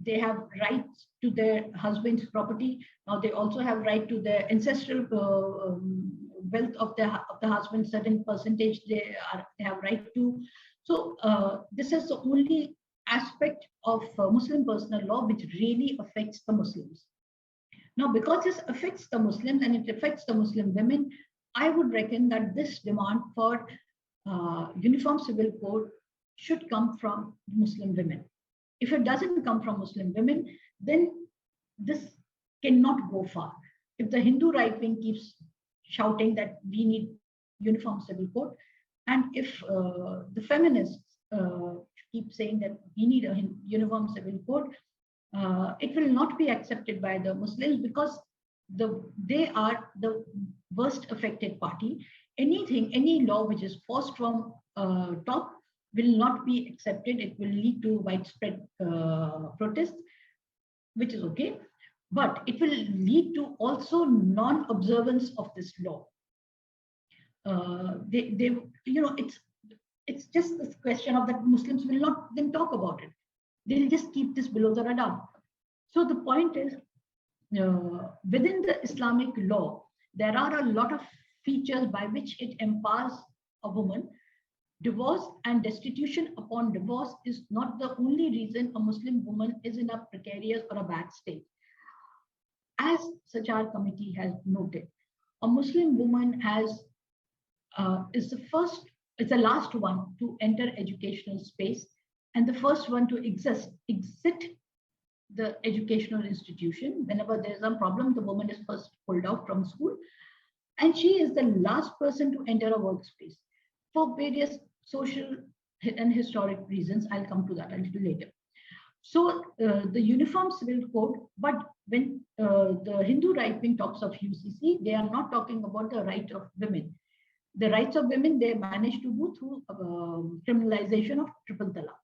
they have rights to their husband's property. Now they also have right to their ancestral wealth of the husband. Certain percentage they have right to. So this is the only aspect of Muslim personal law which really affects the Muslims. Now, because this affects the Muslims and it affects the Muslim women, I would reckon that this demand for uniform civil code should come from Muslim women. If it doesn't come from Muslim women, then this cannot go far. If the Hindu right wing keeps shouting that we need uniform civil code, and if the feminists keep saying that we need a uniform civil code, it will not be accepted by the Muslims because they are the worst affected party. Any law which is forced from top will not be accepted. It will lead to widespread protests, which is okay, but it will lead to also non-observance of this law. It's just this question of that Muslims will not then talk about it. They'll just keep this below the radar. So the point is, within the Islamic law, there are a lot of features by which it empowers a woman. Divorce and destitution upon divorce is not the only reason a Muslim woman is in a precarious or a bad state. As Sachar committee has noted, a Muslim woman is the last one to enter educational space and the first one to exit the educational institution. Whenever there's a problem, the woman is first pulled out from school, and she is the last person to enter a workspace for various social and historic reasons. I'll come to that a little later. So the Uniform Civil Code, but when the Hindu right wing talks of UCC, they are not talking about the right of women. The rights of women they managed to do through criminalization of triple talaq.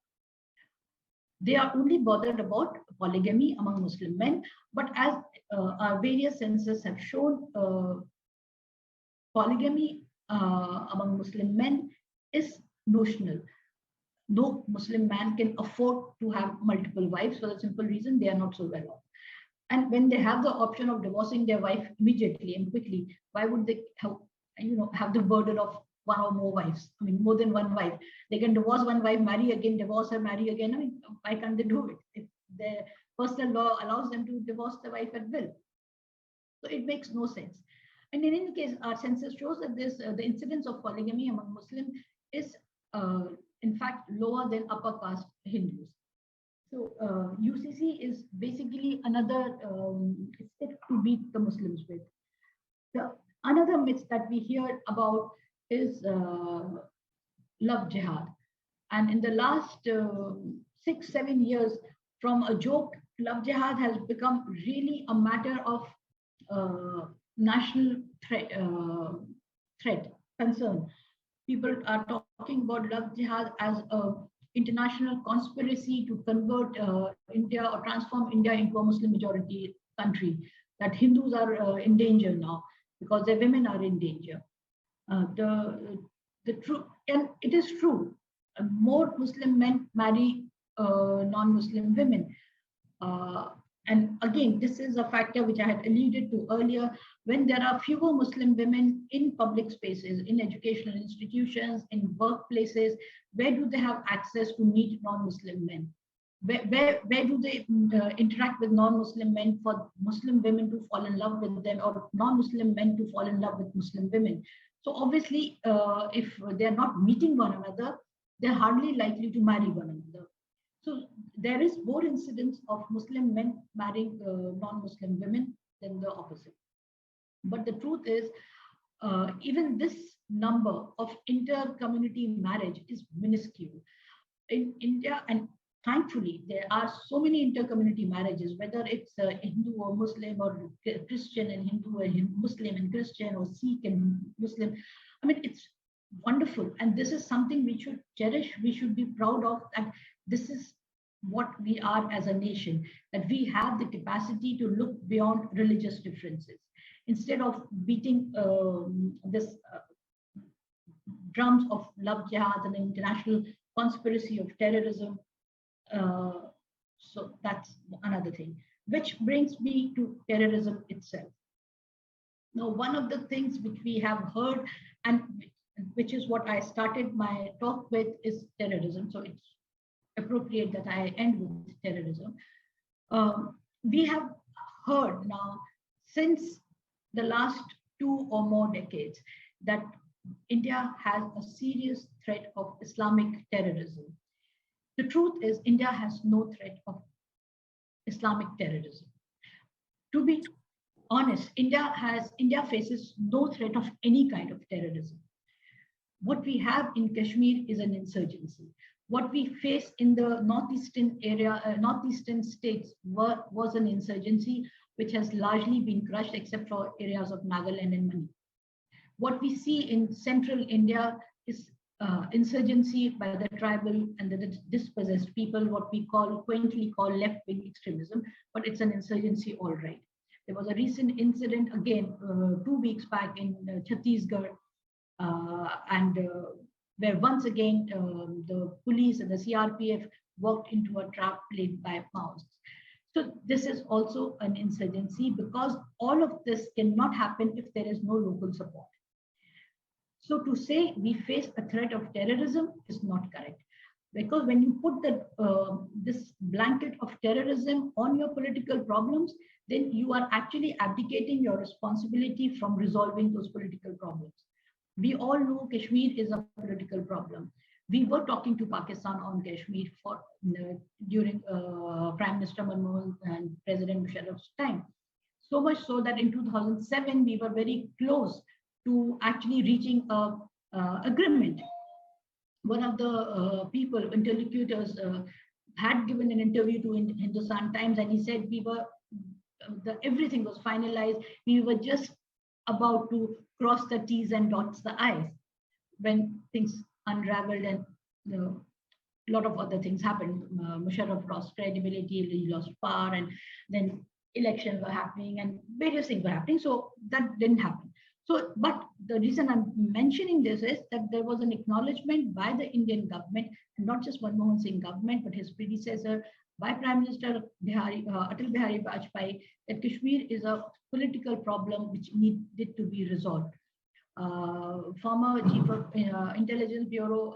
They are only bothered about polygamy among Muslim men, but as our various census have shown, polygamy among Muslim men is notional. No Muslim man can afford to have multiple wives for the simple reason they are not so well off. And when they have the option of divorcing their wife immediately and quickly, why would they have the burden of one or more wives? I mean, more than one wife. They can divorce one wife, marry again, divorce her, marry again. I mean, why can't they do it? If their personal law allows them to divorce the wife at will. So it makes no sense. And in any case, our census shows that the incidence of polygamy among Muslims is in fact lower than upper caste Hindus. So UCC is basically another stick to beat the Muslims with. Another myth that we hear about is love jihad. And in the last 6-7 years, from a joke, love jihad has become really a matter of national threat, concern. People are talking about love jihad as an international conspiracy to convert India or transform India into a Muslim majority country, that Hindus are in danger now because their women are in danger. The truth, and it is true, more Muslim men marry non-Muslim women. And again, this is a factor which I had alluded to earlier. When there are fewer Muslim women in public spaces, in educational institutions, in workplaces, where do they have access to meet non-Muslim men? Where do they interact with non-Muslim men for Muslim women to fall in love with them, or non-Muslim men to fall in love with Muslim women? So obviously, if they're not meeting one another, they're hardly likely to marry one another. So there is more incidence of Muslim men marrying non-Muslim women than the opposite. But the truth is, even this number of inter-community marriage is minuscule. In India, and thankfully, there are so many inter-community marriages, whether it's Hindu or Muslim, or Christian and Hindu, or Muslim and Christian, or Sikh and Muslim. I mean, it's wonderful. And this is something we should cherish. We should be proud of that. This is what we are as a nation, that we have the capacity to look beyond religious differences. Instead of beating this drums of love jihad and international conspiracy of terrorism. So that's another thing, which brings me to terrorism itself. Now, one of the things which we have heard, and which is what I started my talk with, is terrorism. So it's appropriate that I end with terrorism. We have heard now since the last 2 or more decades that India has a serious threat of Islamic terrorism. The truth is, India has no threat of Islamic terrorism. To be honest, India faces no threat of any kind of terrorism. What we have in Kashmir is an insurgency. What we face in the northeastern area, northeastern states was an insurgency, which has largely been crushed except for areas of Nagaland and Manipur. What we see in central India is insurgency by the tribal and the dispossessed people, what we quaintly call left-wing extremism, but it's an insurgency all right. There was a recent incident again 2 weeks back in Chhattisgarh, where once again the police and the CRPF walked into a trap laid by Maoists. So this is also an insurgency, because all of this cannot happen if there is no local support. So to say we face a threat of terrorism is not correct, because when you put this blanket of terrorism on your political problems, then you are actually abdicating your responsibility from resolving those political problems. We all know Kashmir is a political problem. We were talking to Pakistan on Kashmir during Prime Minister Manmohan and President Musharraf's time. So much so that in 2007, we were very close to actually reaching an agreement. One of the interlocutors, had given an interview to Hindustan Times, and he said everything was finalized. We were just about to cross the T's and dots the I's when things unraveled, and a lot of other things happened. Musharraf lost credibility, he lost power, and then elections were happening and various things were happening. So that didn't happen. So, but the reason I'm mentioning this is that there was an acknowledgement by the Indian government, and not just Manmohan Singh government, but his predecessor, by Prime Minister Atal Bihari Vajpayee, that Kashmir is a political problem which needed to be resolved. Former Chief of Intelligence Bureau,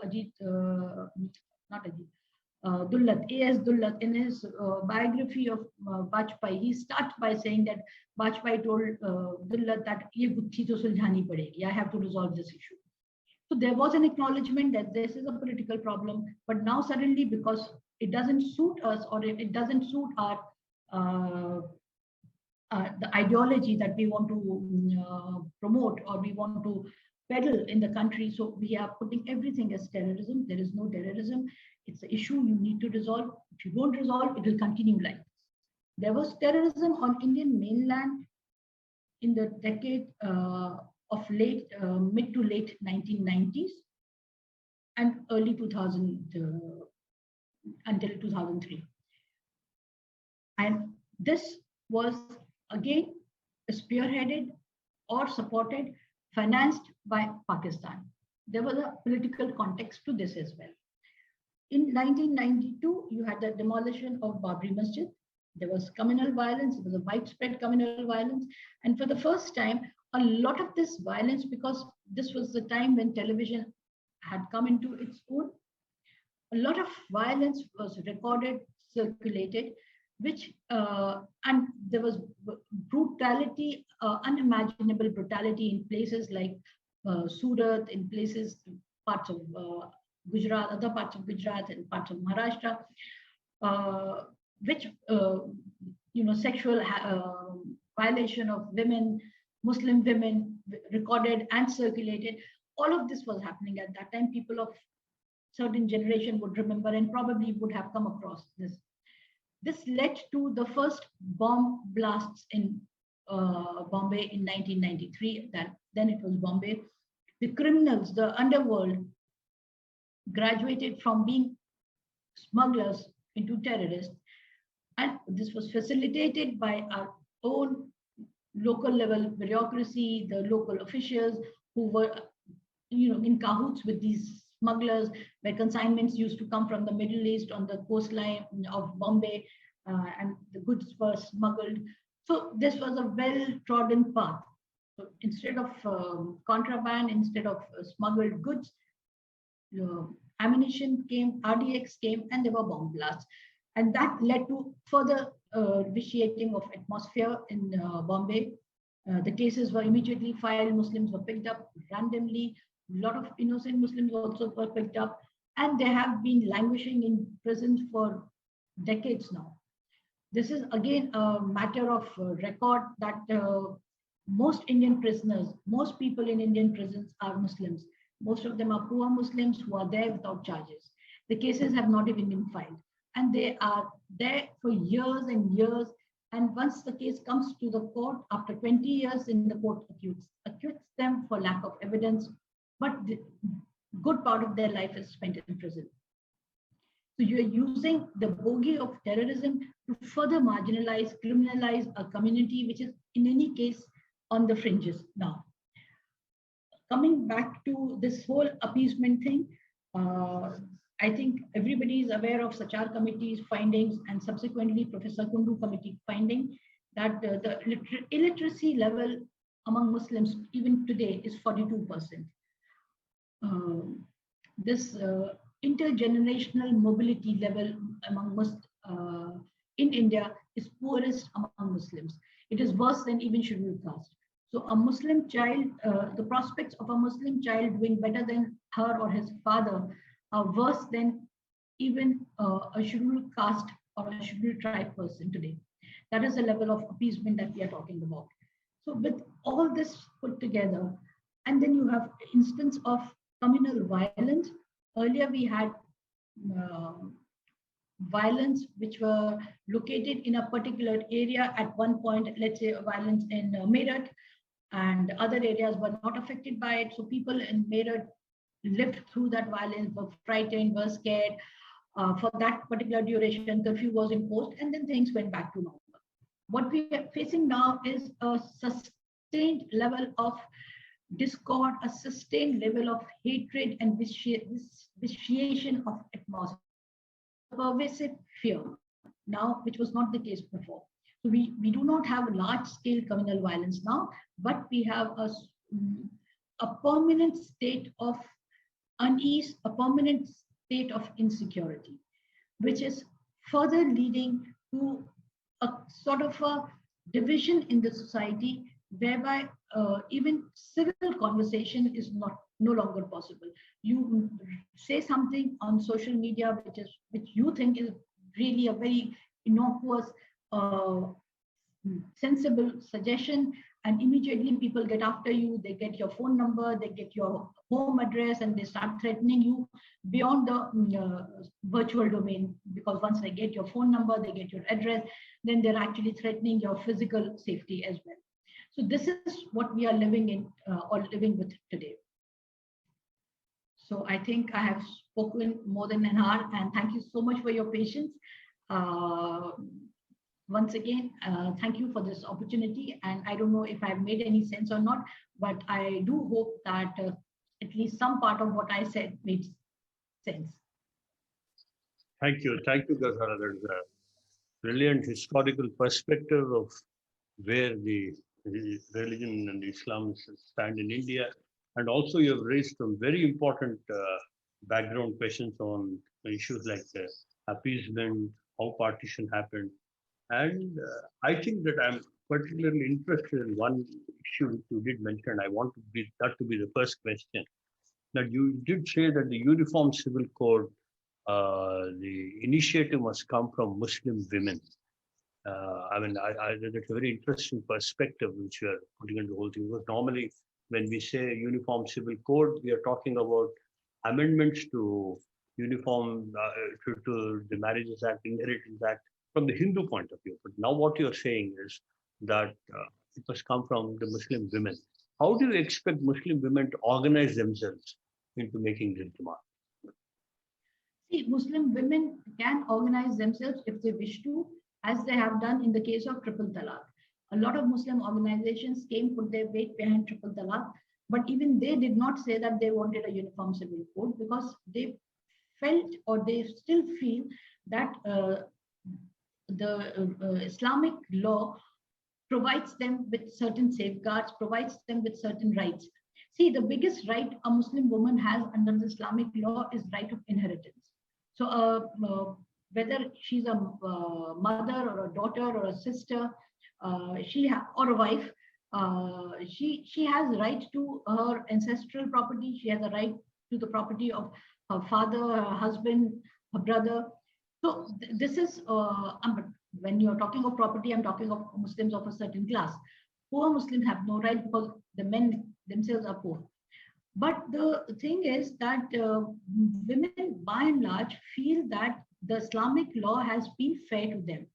Dullat, A.S. Dullat, in his biography of Vajpayee, he starts by saying that Vajpayee told Dullat that ye guthi to suljhani padegi, I have to resolve this issue. So there was an acknowledgement that this is a political problem, but now suddenly, because it doesn't suit us, or it doesn't suit our the ideology that we want to promote, or we want to peddle in the country, so we are putting everything as terrorism. There is no terrorism. It's an issue you need to resolve. If you don't resolve, it will continue like this. There was terrorism on Indian mainland in the decade of mid to late 1990s and early 2000 until 2003. And this was again spearheaded or supported, financed by Pakistan. There was a political context to this as well. In 1992, you had the demolition of Babri Masjid. There was communal violence. There was a widespread communal violence. And for the first time, a lot of this violence, because this was the time when television had come into its own, a lot of violence was recorded, circulated, which, and there was brutality, unimaginable brutality in places like Surat, in parts of Gujarat, other parts of Gujarat and parts of Maharashtra, which, sexual violation of women, Muslim women, recorded and circulated. All of this was happening at that time. People of certain generation would remember and probably would have come across this. This led to the first bomb blasts in Bombay in 1993. Then it was Bombay. The criminals, the underworld, graduated from being smugglers into terrorists. And this was facilitated by our own local level bureaucracy, the local officials who were, in cahoots with these smugglers, where consignments used to come from the Middle East on the coastline of Bombay, and the goods were smuggled. So this was a well-trodden path. So instead of contraband, instead of smuggled goods, ammunition came, RDX came, and there were bomb blasts. And that led to further vitiating of atmosphere in Bombay. The cases were immediately filed. Muslims were picked up randomly. A lot of innocent Muslims also were picked up. And they have been languishing in prisons for decades now. This is again a matter of record that most Indian prisoners, most people in Indian prisons are Muslims. Most of them are poor Muslims who are there without charges. The cases have not even been filed. And they are there for years and years. And once the case comes to the court, after 20 years in the court acquits them for lack of evidence, but the good part of their life is spent in prison. So you're using the bogey of terrorism to further marginalize, criminalize a community, which is in any case on the fringes now. Coming back to this whole appeasement thing, I think everybody is aware of Sachar Committee's findings and subsequently Professor Kundu Committee finding that the illiteracy level among Muslims even today is 42%. This intergenerational mobility level among in India is poorest among Muslims. It is worse than even scheduled caste. So a Muslim child, the prospects of a Muslim child doing better than her or his father are worse than even a scheduled caste or a scheduled tribe person today. That is the level of appeasement that we are talking about. So with all this put together, and then you have instance of communal violence. Earlier we had violence which were located in a particular area at one point, let's say violence in Meerut, and other areas were not affected by it. So people in Meerut lived through that violence, were frightened, were scared. For that particular duration, curfew was imposed, and then things went back to normal. What we are facing now is a sustained level of discord, a sustained level of hatred and vitiation of atmosphere, pervasive fear now, which was not the case before. So we do not have large-scale communal violence now, but we have a permanent state of unease, a permanent state of insecurity, which is further leading to a sort of a division in the society, whereby even civil conversation is no longer possible. You say something on social media which you think is really a very innocuous, sensible suggestion, and immediately people get after you. They get your phone number, they get your home address, and they start threatening you beyond the virtual domain, because once they get your phone number, they get your address, then they're actually threatening your physical safety as well. So this is what we are living in or living with today. So I think I have spoken more than an hour, and thank you so much for your patience. Once again, thank you for this opportunity. And I don't know if I've made any sense or not, but I do hope that at least some part of what I said made sense. Thank you, Ghazala. There's a brilliant historical perspective of where the religion and Islam stand in India. And also you have raised some very important background questions on issues like appeasement, how partition happened. And I think that I'm particularly interested in one issue which you did mention. I want that to be the first question. That you did say that the Uniform Civil Code, the initiative must come from Muslim women. That's a very interesting perspective which you are putting into the whole thing. Because normally, when we say uniform civil code, we are talking about amendments to uniform to the Marriages Act, Inheritance Act from the Hindu point of view. But now what you are saying is that it must come from the Muslim women. How do you expect Muslim women to organize themselves into making this demand? See, Muslim women can organize themselves if they wish to, as they have done in the case of triple talaq. A lot of Muslim organizations came, put their weight behind triple talaq, but even they did not say that they wanted a uniform civil code because they felt or they still feel that the Islamic law provides them with certain safeguards, provides them with certain rights. See, the biggest right a Muslim woman has under the Islamic law is right of inheritance. So whether she's a mother or a daughter or a sister, or a wife, she has right to her ancestral property. She has a right to the property of her father, her husband, her brother. So this is when you're talking of property, I'm talking of Muslims of a certain class. Poor Muslims have no right because the men themselves are poor. But the thing is that women, by and large, feel that the Islamic law has been fair to them.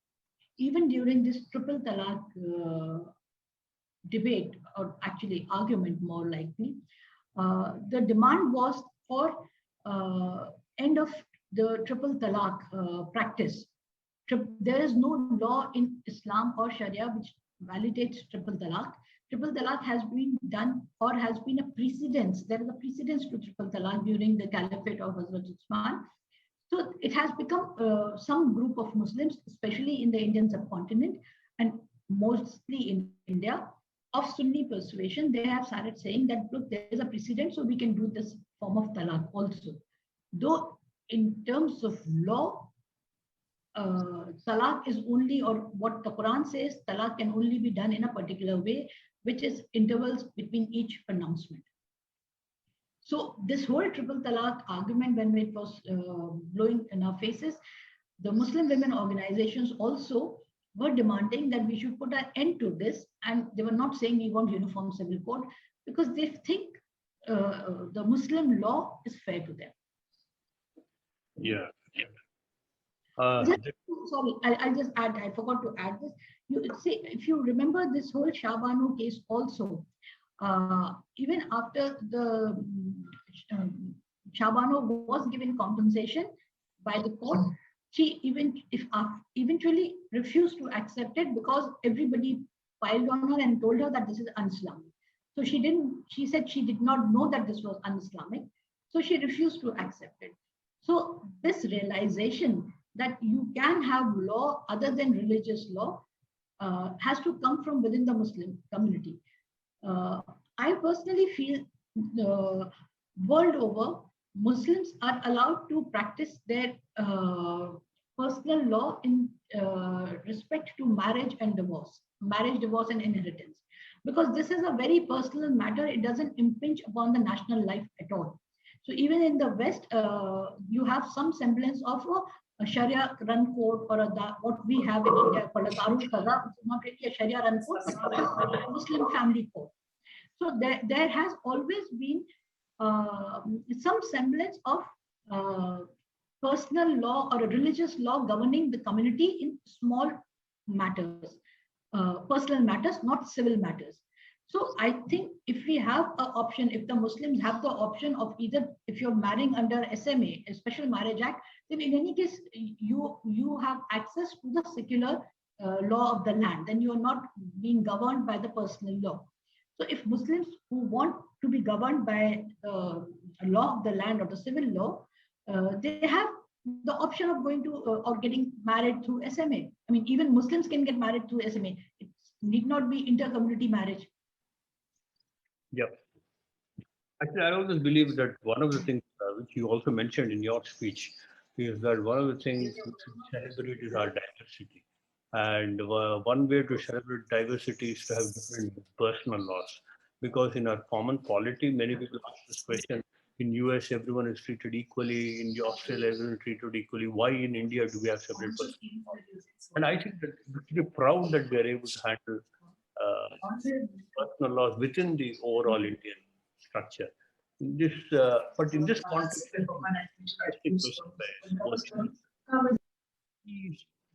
Even during this triple talaq debate, or actually argument more likely, the demand was for end of the triple talaq practice. There is no law in Islam or Sharia which validates triple talaq. Triple talaq has been done or has been a precedence. There is a precedence to triple talaq during the caliphate of Hazrat Uthman. So it has become some group of Muslims, especially in the Indian subcontinent and mostly in India, of Sunni persuasion. They have started saying that, look, there is a precedent, so we can do this form of talaq also. Though in terms of law, talaq is only, or what the Quran says, talaq can only be done in a particular way, which is intervals between each pronouncement. So this whole triple talaq argument, when it was blowing in our faces, the Muslim women organizations also were demanding that we should put an end to this. And they were not saying we want uniform civil code because they think the Muslim law is fair to them. Yeah. Sorry, I'll just add, I forgot to add this. You see, if you remember this whole Shah Banu case also, even after the Shah Banu was given compensation by the court, she eventually refused to accept it because everybody piled on her and told her that this is un-Islamic. So she said she did not know that this was un-Islamic. So she refused to accept it. So this realization that you can have law other than religious law has to come from within the Muslim community. I personally feel world over, Muslims are allowed to practice their personal law in respect to marriage, divorce, and inheritance. Because this is a very personal matter, it doesn't impinge upon the national life at all. So even in the West, you have some semblance of a Sharia run code, or what we have in India called a Darul Qaza, which is not really a Sharia run code, but a Muslim family code. So there has always been some semblance of personal law or a religious law governing the community in small matters, personal matters, not civil matters. So I think if we have an option, if the Muslims have the option of either, if you're marrying under SMA, a Special Marriage Act, then in any case, you have access to the secular law of the land. Then you are not being governed by the personal law. So if Muslims who want to be governed by a law of the land or the civil law, they have the option of going to or getting married through SMA. I mean, even Muslims can get married through SMA. It need not be inter-community marriage. Yeah. Actually, I always believe that one of the things which you also mentioned in your speech is that one of the things which we celebrate is our diversity. And one way to celebrate diversity is to have different personal laws. Because in our common polity, many people ask this question, In US, everyone is treated equally. In Australia, everyone is treated equally. Why in India do we have separate perspectives? And I think that we should be proud that we are able to handle personal laws within the overall Indian structure. In this, but in this context,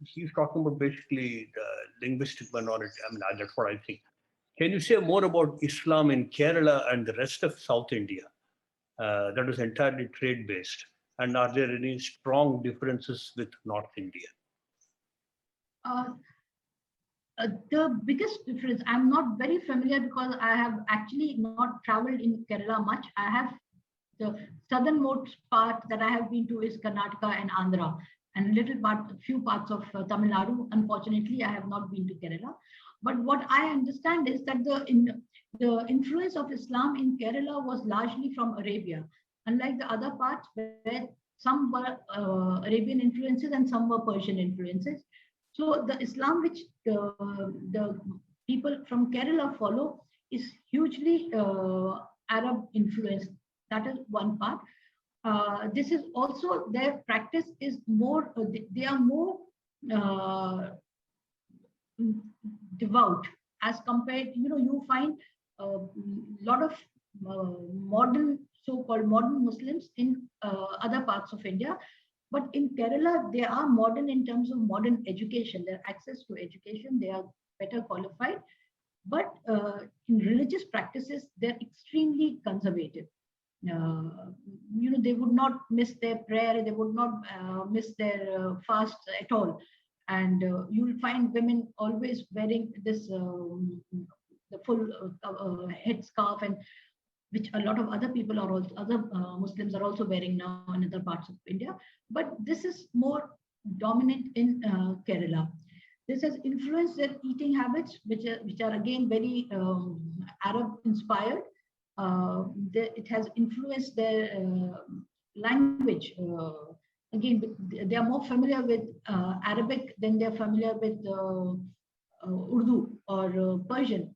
he's talking about basically the linguistic minority. I mean, that's what I think. Can you say more about Islam in Kerala and the rest of South India? That was entirely trade-based. And are there any strong differences with North India? The biggest difference, I'm not very familiar because I have actually not traveled in Kerala much. I have the southernmost part that I have been to is Karnataka and Andhra, and a few parts of Tamil Nadu. Unfortunately, I have not been to Kerala. But what I understand is that the influence of Islam in Kerala was largely from Arabia, unlike the other parts where some were Arabian influences and some were Persian influences. So the Islam which the people from Kerala follow is hugely Arab influenced. That is one part. This is also their practice is more, they are more devout as compared, you find a lot of modern, so-called modern Muslims in other parts of India. But in Kerala, they are modern in terms of modern education, their access to education, they are better qualified. But in religious practices, they're extremely conservative. They would not miss their prayer, they would not miss their fast at all. And you'll find women always wearing this, the full headscarf, and which a lot of other people are also, other Muslims are also wearing now in other parts of India. But this is more dominant in Kerala. This has influenced their eating habits, which are again very Arab inspired. It has influenced their language. Again, they are more familiar with Arabic than they're familiar with Urdu or Persian.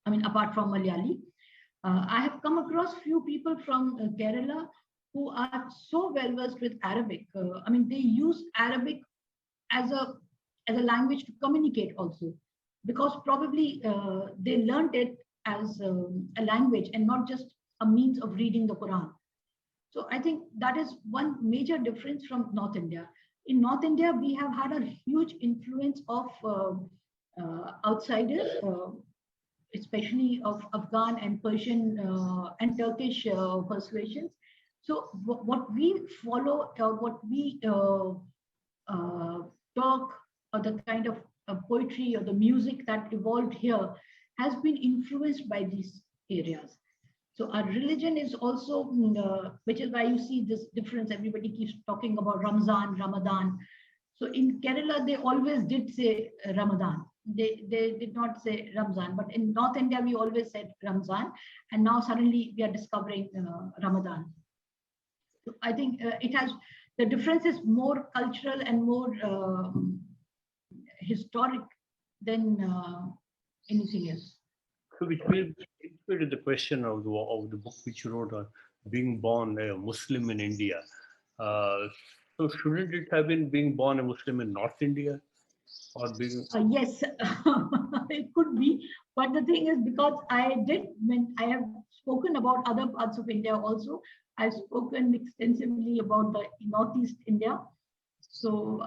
I mean, apart from Malayali. I have come across few people from Kerala who are so well versed with Arabic. I mean, they use Arabic as a language to communicate also, because probably they learned it as a language and not just a means of reading the Quran. So I think that is one major difference from North India. In North India, we have had a huge influence of outsiders, especially of Afghan and Persian and Turkish persuasions. So what we follow, what we talk, or the kind of poetry or the music that evolved here has been influenced by these areas. So our religion is also, which is why you see this difference. Everybody keeps talking about Ramadan. So in Kerala, they always did say Ramadan. They did not say Ramzan, but in North India, we always said Ramzan. And now suddenly we are discovering Ramadan. So I think the difference is more cultural and more historic than anything else. So which will to the question of the book which you wrote on being born a Muslim in India. So shouldn't it have been being born a Muslim in North India? Or being... Yes, it could be. But the thing is, because I have spoken about other parts of India also. I've spoken extensively about the Northeast India. So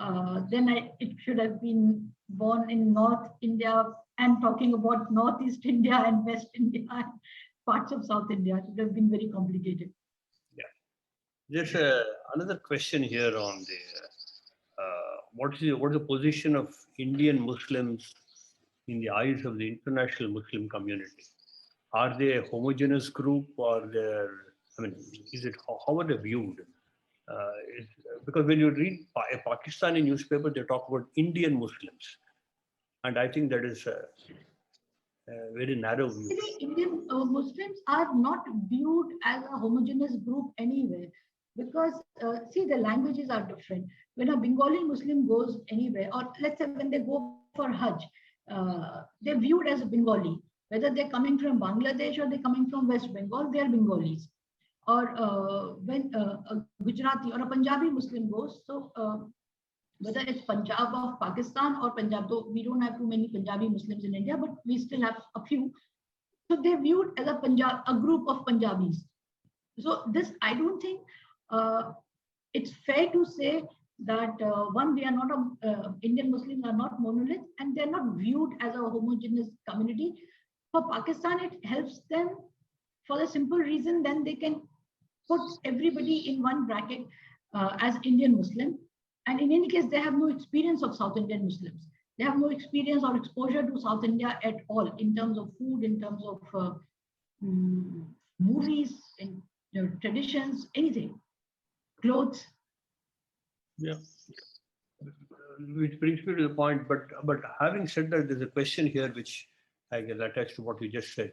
then it should have been born in North India and talking about Northeast India and West India and parts of South India. It would have been very complicated. Yeah. There's another question here on the what is the position of Indian Muslims in the eyes of the international Muslim community? Are they a homogeneous group, or how are they viewed? Because when you read a Pakistani newspaper, they talk about Indian Muslims. And I think that is a very narrow view. Indian Muslims are not viewed as a homogeneous group anyway, because see, the languages are different. When a Bengali Muslim goes anywhere, or let's say when they go for Hajj, they're viewed as a Bengali. Whether they're coming from Bangladesh or they're coming from West Bengal, they're Bengalis. or when a Gujarati or a Punjabi Muslim goes, so whether it's Punjab of Pakistan or Punjab, though we don't have too many Punjabi Muslims in India, but we still have a few. So they're viewed as a group of Punjabis. So this, I don't think it's fair to say that one, we are not Indian Muslims are not monolith, and they're not viewed as a homogeneous community. For Pakistan, it helps them for the simple reason then they can put everybody in one bracket as Indian Muslim. And in any case, they have no experience of South Indian Muslims. They have no experience or exposure to South India at all in terms of food, in terms of movies, in traditions, anything, clothes. Yeah. Which brings me to the point, but having said that, there's a question here which I can attach to what you just said.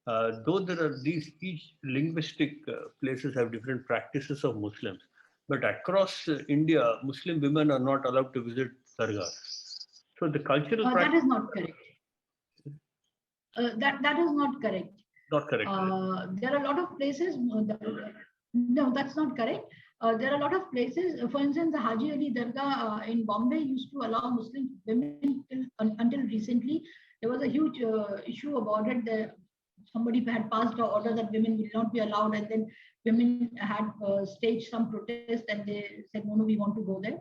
Though there are each linguistic places have different practices of Muslims, but across India, Muslim women are not allowed to visit dargahs. So the cultural that is not correct. That is not correct. Not correct. There are a lot of places. No, that's not correct. There are a lot of places. For instance, the Haji Ali Dargah in Bombay used to allow Muslim women until recently. There was a huge issue about it. Somebody had passed an order that women will not be allowed, and then women had staged some protest, and they said, "No, no, we want to go there."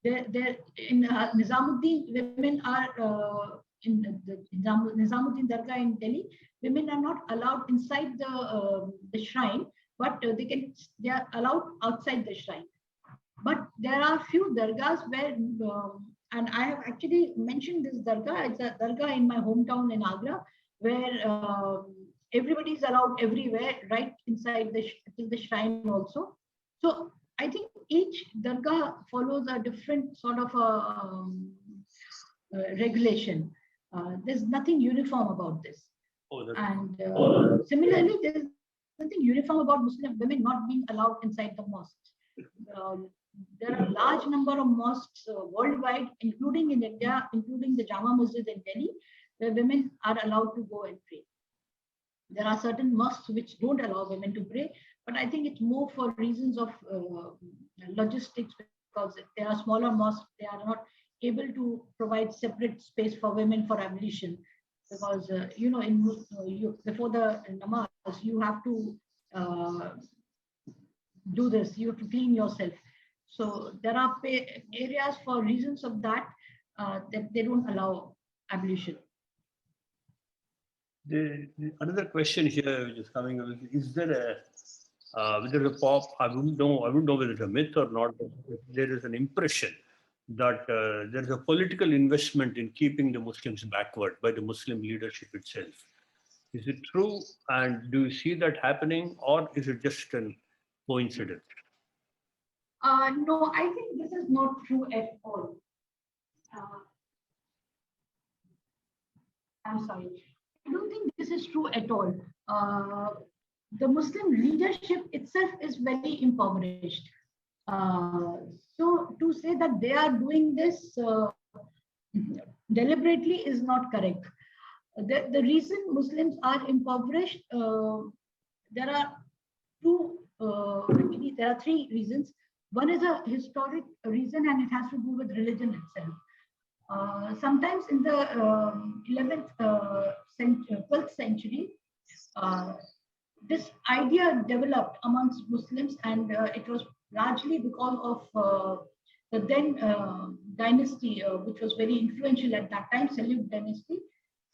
There in Nizamuddin, women are in the Nizamuddin Dargah in Delhi. Women are not allowed inside the shrine, but they are allowed outside the shrine. But there are few dargahs where, and I have actually mentioned this dargah. It's a dargah in my hometown in Agra, where everybody is allowed everywhere, right inside the shrine also. So I think each dargah follows a different sort of regulation. There's nothing uniform about this. And similarly, there's nothing uniform about Muslim women not being allowed inside the mosques. There are a large number of mosques worldwide, including in India, including the Jama Masjid in Delhi, where women are allowed to go and pray. There are certain mosques which don't allow women to pray, but I think it's more for reasons of logistics, because if there are smaller mosques, they are not able to provide separate space for women for ablution, because before the namaz you have to do this, you have to clean yourself. So there are areas for reasons of that that they don't allow ablution. Another question here which is coming up is there whether the pop, I wouldn't know whether it's a myth or not, but there is an impression that there is a political investment in keeping the Muslims backward by the Muslim leadership itself. Is it true? And do you see that happening, or is it just a coincidence? No, I think this is not true at all. I'm sorry. I don't think this is true at all. The Muslim leadership itself is very impoverished. So to say that they are doing this deliberately is not correct. The reason Muslims are impoverished, there are actually there are three reasons. One is a historic reason, and it has to do with religion itself. Sometimes in the 12th century, this idea developed amongst Muslims, and it was largely because of the then dynasty, which was very influential at that time, Seljuk dynasty,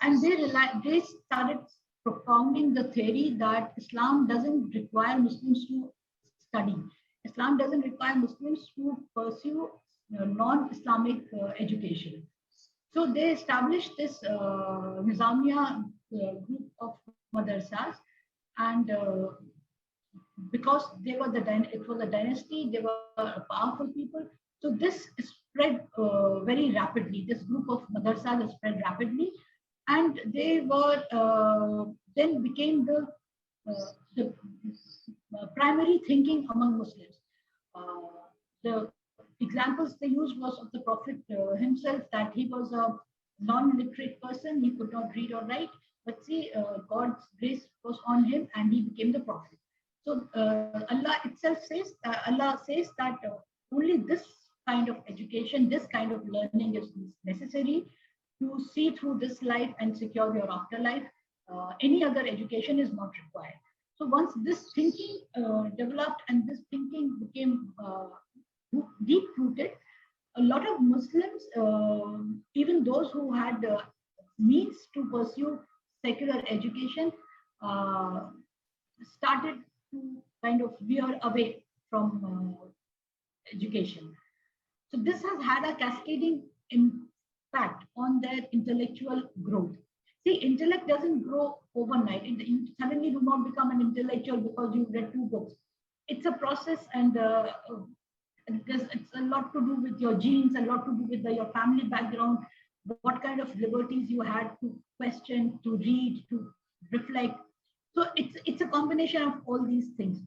and they started propounding the theory that Islam doesn't require Muslims to study. Islam doesn't require Muslims to pursue non-Islamic education. So they established this Nizamiya group of madrasas, and because it was a dynasty, they were powerful people. So this spread very rapidly. This group of madrasas spread rapidly, and they were then became the primary thinking among Muslims. The examples they used was of the Prophet himself, that he was a non-literate person, he could not read or write, but see, God's grace was on him and he became the prophet. So Allah itself says, Allah says that only this kind of education, this kind of learning is necessary to see through this life and secure your afterlife. Any other education is not required. So once this thinking developed and this thinking became deep rooted, a lot of Muslims, even those who had means to pursue secular education, started to kind of veer away from education. So this has had a cascading impact on their intellectual growth. See, intellect doesn't grow overnight. You suddenly do not become an intellectual because you read 2 books. It's a process, and it's a lot to do with your genes, a lot to do with your family background, what kind of liberties you had to question, to read, to reflect. So it's a combination of all these things.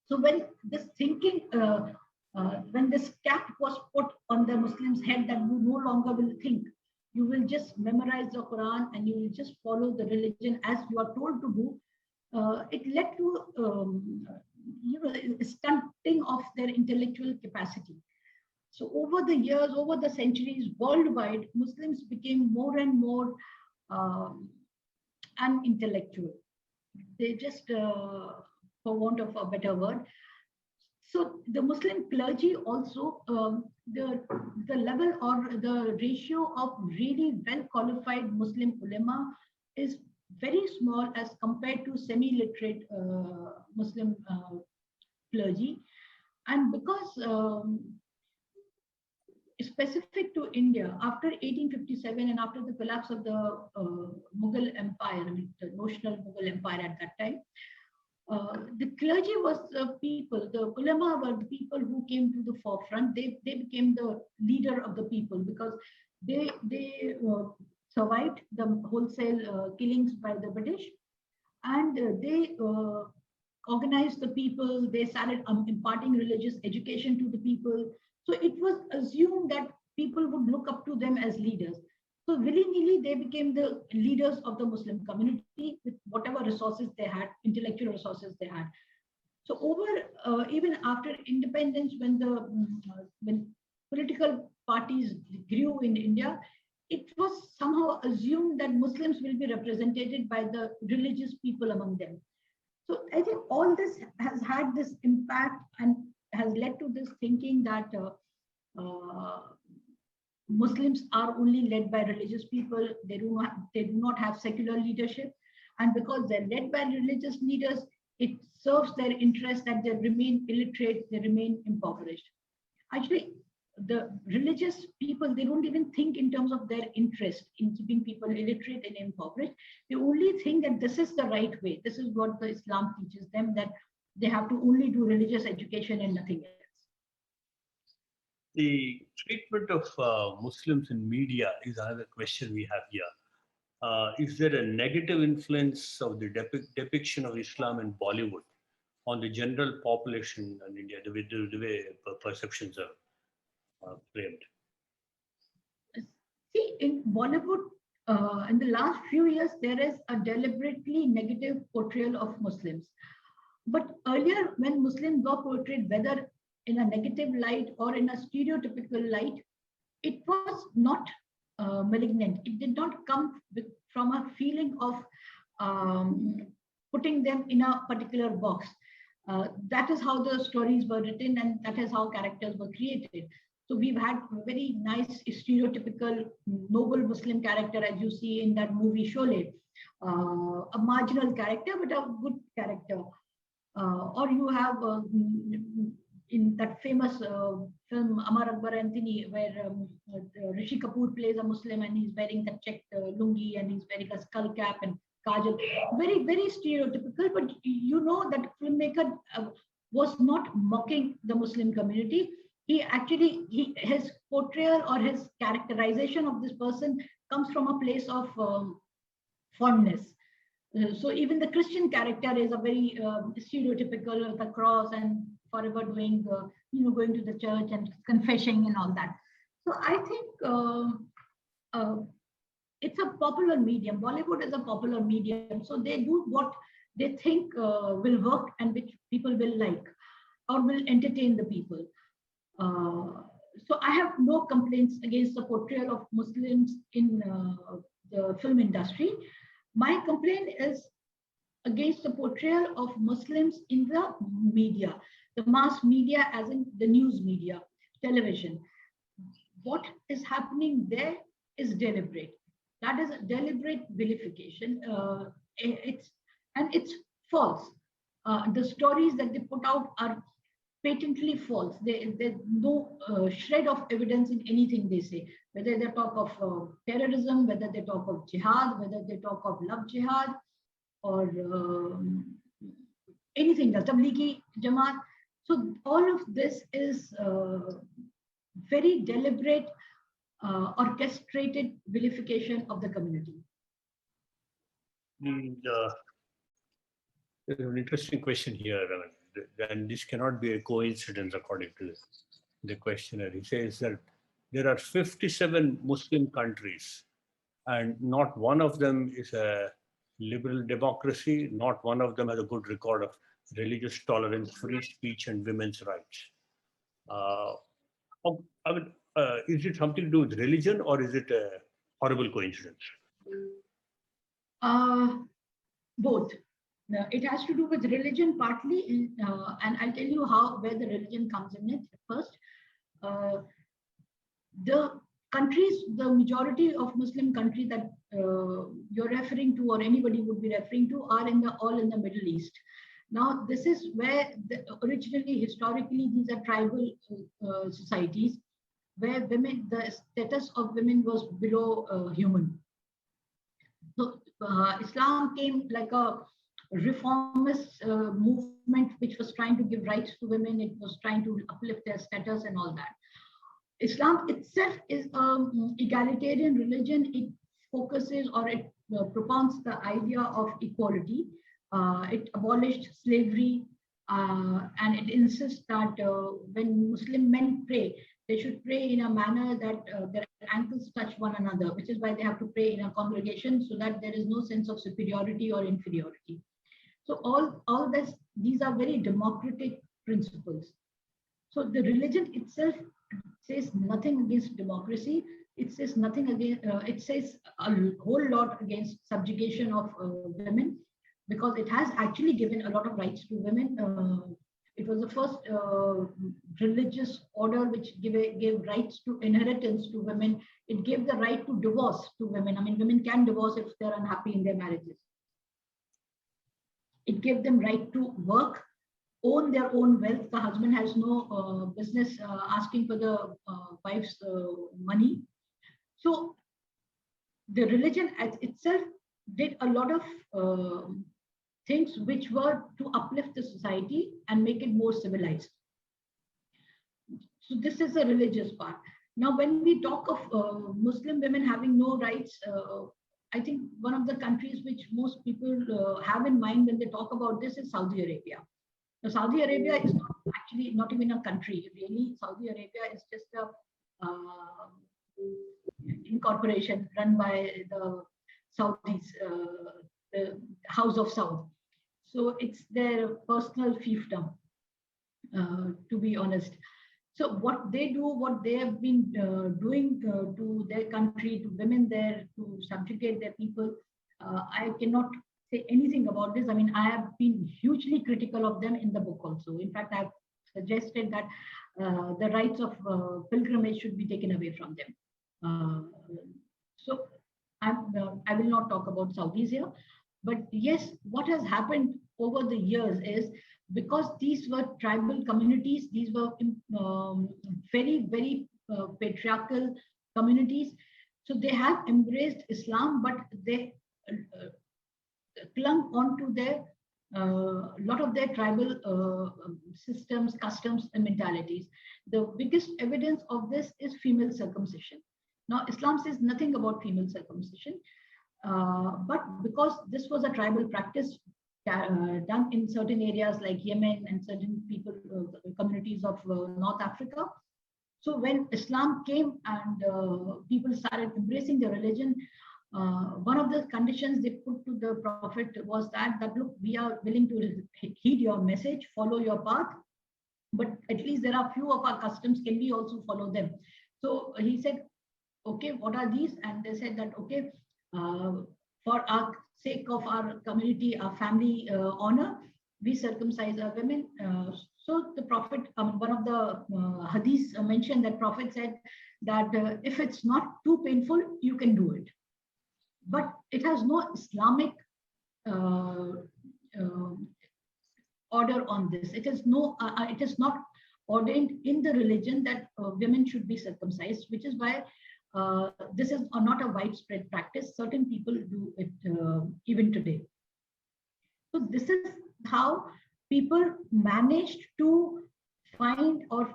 So when this thinking, when this cap was put on the Muslims' head that you no longer will think, you will just memorize the Quran and you will just follow the religion as you are told to do, it led to stunting of their intellectual capacity. So over the years, over the centuries, worldwide, Muslims became more and more unintellectual. They just, for want of a better word. So the Muslim clergy also, the level or the ratio of really well qualified Muslim ulema is very small as compared to semi-literate Muslim clergy. And because specific to India, after 1857 and after the collapse of the Mughal Empire, I mean, the notional Mughal Empire at that time, the clergy was the people, the ulama were the people who came to the forefront. They became the leader of the people because they survived the wholesale killings by the British, and they organized the people. They started imparting religious education to the people. So it was assumed that people would look up to them as leaders. So willy-nilly, they became the leaders of the Muslim community with whatever resources they had, intellectual resources they had. So over even after independence, when political parties grew in India, it was somehow assumed that Muslims will be represented by the religious people among them. So I think all this has had this impact and has led to this thinking that Muslims are only led by religious people. They do not have secular leadership, and because they're led by religious leaders, it serves their interest that they remain illiterate, they remain impoverished. Actually, the religious people, they don't even think in terms of their interest in keeping people illiterate and impoverished. They only think that this is the right way. This is what the Islam teaches them, that they have to only do religious education and nothing else. The treatment of Muslims in media is another question we have here. Is there a negative influence of the depiction of Islam in Bollywood on the general population in India, the way perceptions are framed? See, in Bollywood, in the last few years, there is a deliberately negative portrayal of Muslims. But earlier, when Muslims were portrayed, whether in a negative light or in a stereotypical light, it was not malignant. It did not come from a feeling of putting them in a particular box. That is how the stories were written and that is how characters were created. So we've had a very nice stereotypical noble Muslim character, as you see in that movie Sholay, a marginal character, but a good character. Or you have in that famous film Amar Akbar Anthony, where Rishi Kapoor plays a Muslim and he's wearing the checked lungi and he's wearing a skull cap and kajal. Very, very stereotypical, but you know that filmmaker was not mocking the Muslim community. He actually, his portrayal or his characterization of this person comes from a place of fondness. So even the Christian character is a very stereotypical, the cross and forever doing, going to the church and confessing and all that. So I think it's a popular medium. Bollywood is a popular medium. So they do what they think will work and which people will like or will entertain the people. So I have no complaints against the portrayal of Muslims in the film industry. My complaint is against the portrayal of Muslims in the media, the mass media, as in the news media, television. What is happening there is deliberate. That is a deliberate vilification. It's false. The stories that they put out are patently false. There's no shred of evidence in anything they say, whether they talk of terrorism, whether they talk of jihad, whether they talk of love jihad, or anything else, Tablighi Jamaat. So all of this is very deliberate, orchestrated vilification of the community. There's an interesting question here, and this cannot be a coincidence according to the questioner. He says that there are 57 Muslim countries, and not one of them is a liberal democracy, not one of them has a good record of religious tolerance, free speech, and women's rights. Is it something to do with religion, or is it a horrible coincidence? Both. It has to do with religion partly, and I'll tell you where the religion comes in it first. The countries, the majority of Muslim countries that you're referring to, or anybody would be referring to, are all in the Middle East. Now, this is where originally, historically, these are tribal societies where women, the status of women was below human. So Islam came like a reformist movement which was trying to give rights to women. It was trying to uplift their status and all that. Islam itself is an egalitarian religion. It focuses, or it propounds the idea of equality. It abolished slavery, and it insists that when Muslim men pray, they should pray in a manner that their ankles touch one another, which is why they have to pray in a congregation, so that there is no sense of superiority or inferiority. So all this, these are very democratic principles. So the religion itself says nothing against democracy. It says nothing against, it says a whole lot against subjugation of women, because it has actually given a lot of rights to women. It was the first religious order which gave rights to inheritance to women. It gave the right to divorce to women. I mean, women can divorce if they're unhappy in their marriages. It gave them right to work, own their own wealth. The husband has no business asking for the wife's money. So the religion itself did a lot of things which were to uplift the society and make it more civilized. So this is the religious part. Now, when we talk of Muslim women having no rights, I think one of the countries which most people have in mind when they talk about this is Saudi Arabia. Now, Saudi Arabia is not even a country, really. Saudi Arabia is just a incorporation run by the Saudis, the House of Saud. So it's their personal fiefdom, to be honest. So what they do, what they have been doing to their country, to women there, to subjugate their people, I cannot say anything about this. I mean, I have been hugely critical of them in the book also. In fact, I've suggested that the rights of pilgrimage should be taken away from them. So I will not talk about Saudis here. But yes, what has happened over the years is, because these were tribal communities, these were very, very patriarchal communities. So they have embraced Islam, but they clung onto their lot of their tribal systems, customs, and mentalities. The biggest evidence of this is female circumcision. Now, Islam says nothing about female circumcision, but because this was a tribal practice done in certain areas like Yemen and certain people, communities of North Africa. So when Islam came and people started embracing the religion, one of the conditions they put to the Prophet was that look, we are willing to heed your message, follow your path, but at least there are few of our customs, can we also follow them? So he said, okay, what are these? And they said that, okay, for our sake of our community, our family honor, we circumcise our women. So the Prophet, one of the hadiths mentioned that Prophet said that if it's not too painful, you can do it. But it has no Islamic order on this. It is not ordained in the religion that women should be circumcised, which is why this is not a widespread practice. Certain people do it even today. So this is how people managed to find or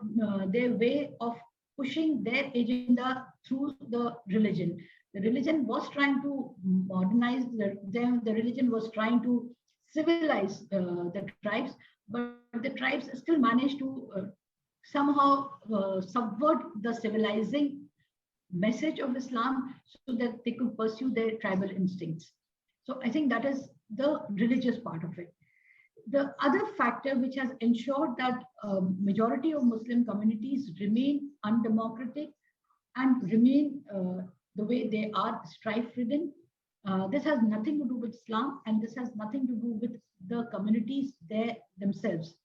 their way of pushing their agenda through the religion. The religion was trying to modernize them. The religion was trying to civilize the tribes, but the tribes still managed to somehow subvert the civilizing message of Islam so that they could pursue their tribal instincts. So I think that is the religious part of it. The other factor which has ensured that majority of Muslim communities remain undemocratic and remain the way they are, strife-ridden. This has nothing to do with Islam, and this has nothing to do with the communities themselves.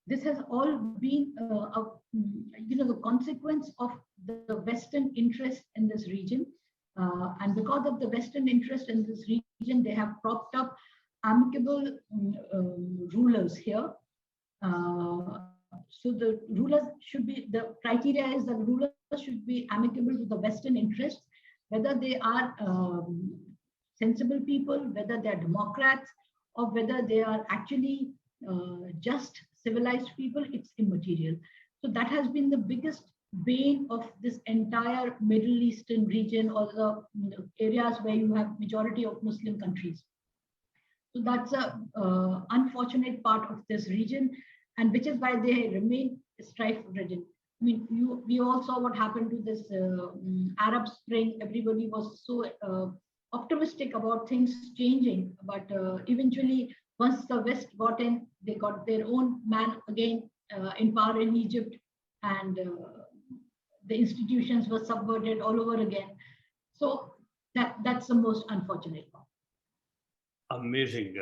This has all been, the consequence of the Western interest in this region. And because of the Western interest in this region, they have propped up amicable rulers here. So the rulers should be, the criteria is that rulers should be amicable to the Western interests, whether they are sensible people, whether they are democrats, or whether they are actually just civilized people, it's immaterial. So that has been the biggest bane of this entire Middle Eastern region, or the areas where you have majority of Muslim countries. So that's a unfortunate part of this region, and which is why they remain strife-ridden. I mean, we all saw what happened to this Arab Spring. Everybody was so optimistic about things changing, but eventually, once the West got in, they got their own man again in power in Egypt, and the institutions were subverted all over again. So that's the most unfortunate part. Amazing.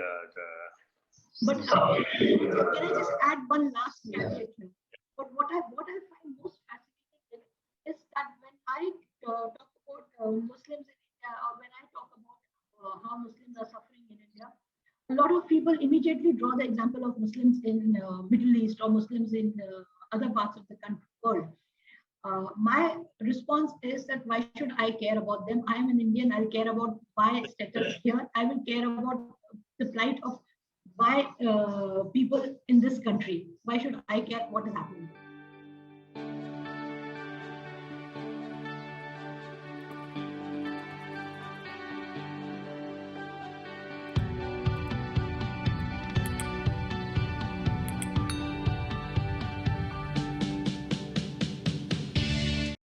But can I just add one last gadget here? But what I find most fascinating is that when I talk about Muslims in India, or when I talk about how Muslims are suffering in India, a lot of people immediately draw the example of Muslims in Middle East or Muslims in other parts of the world. My response is that why should I care about them? I am an Indian. I'll care about my status here. I will care about the plight of my people in this country. Why should I care what is happening?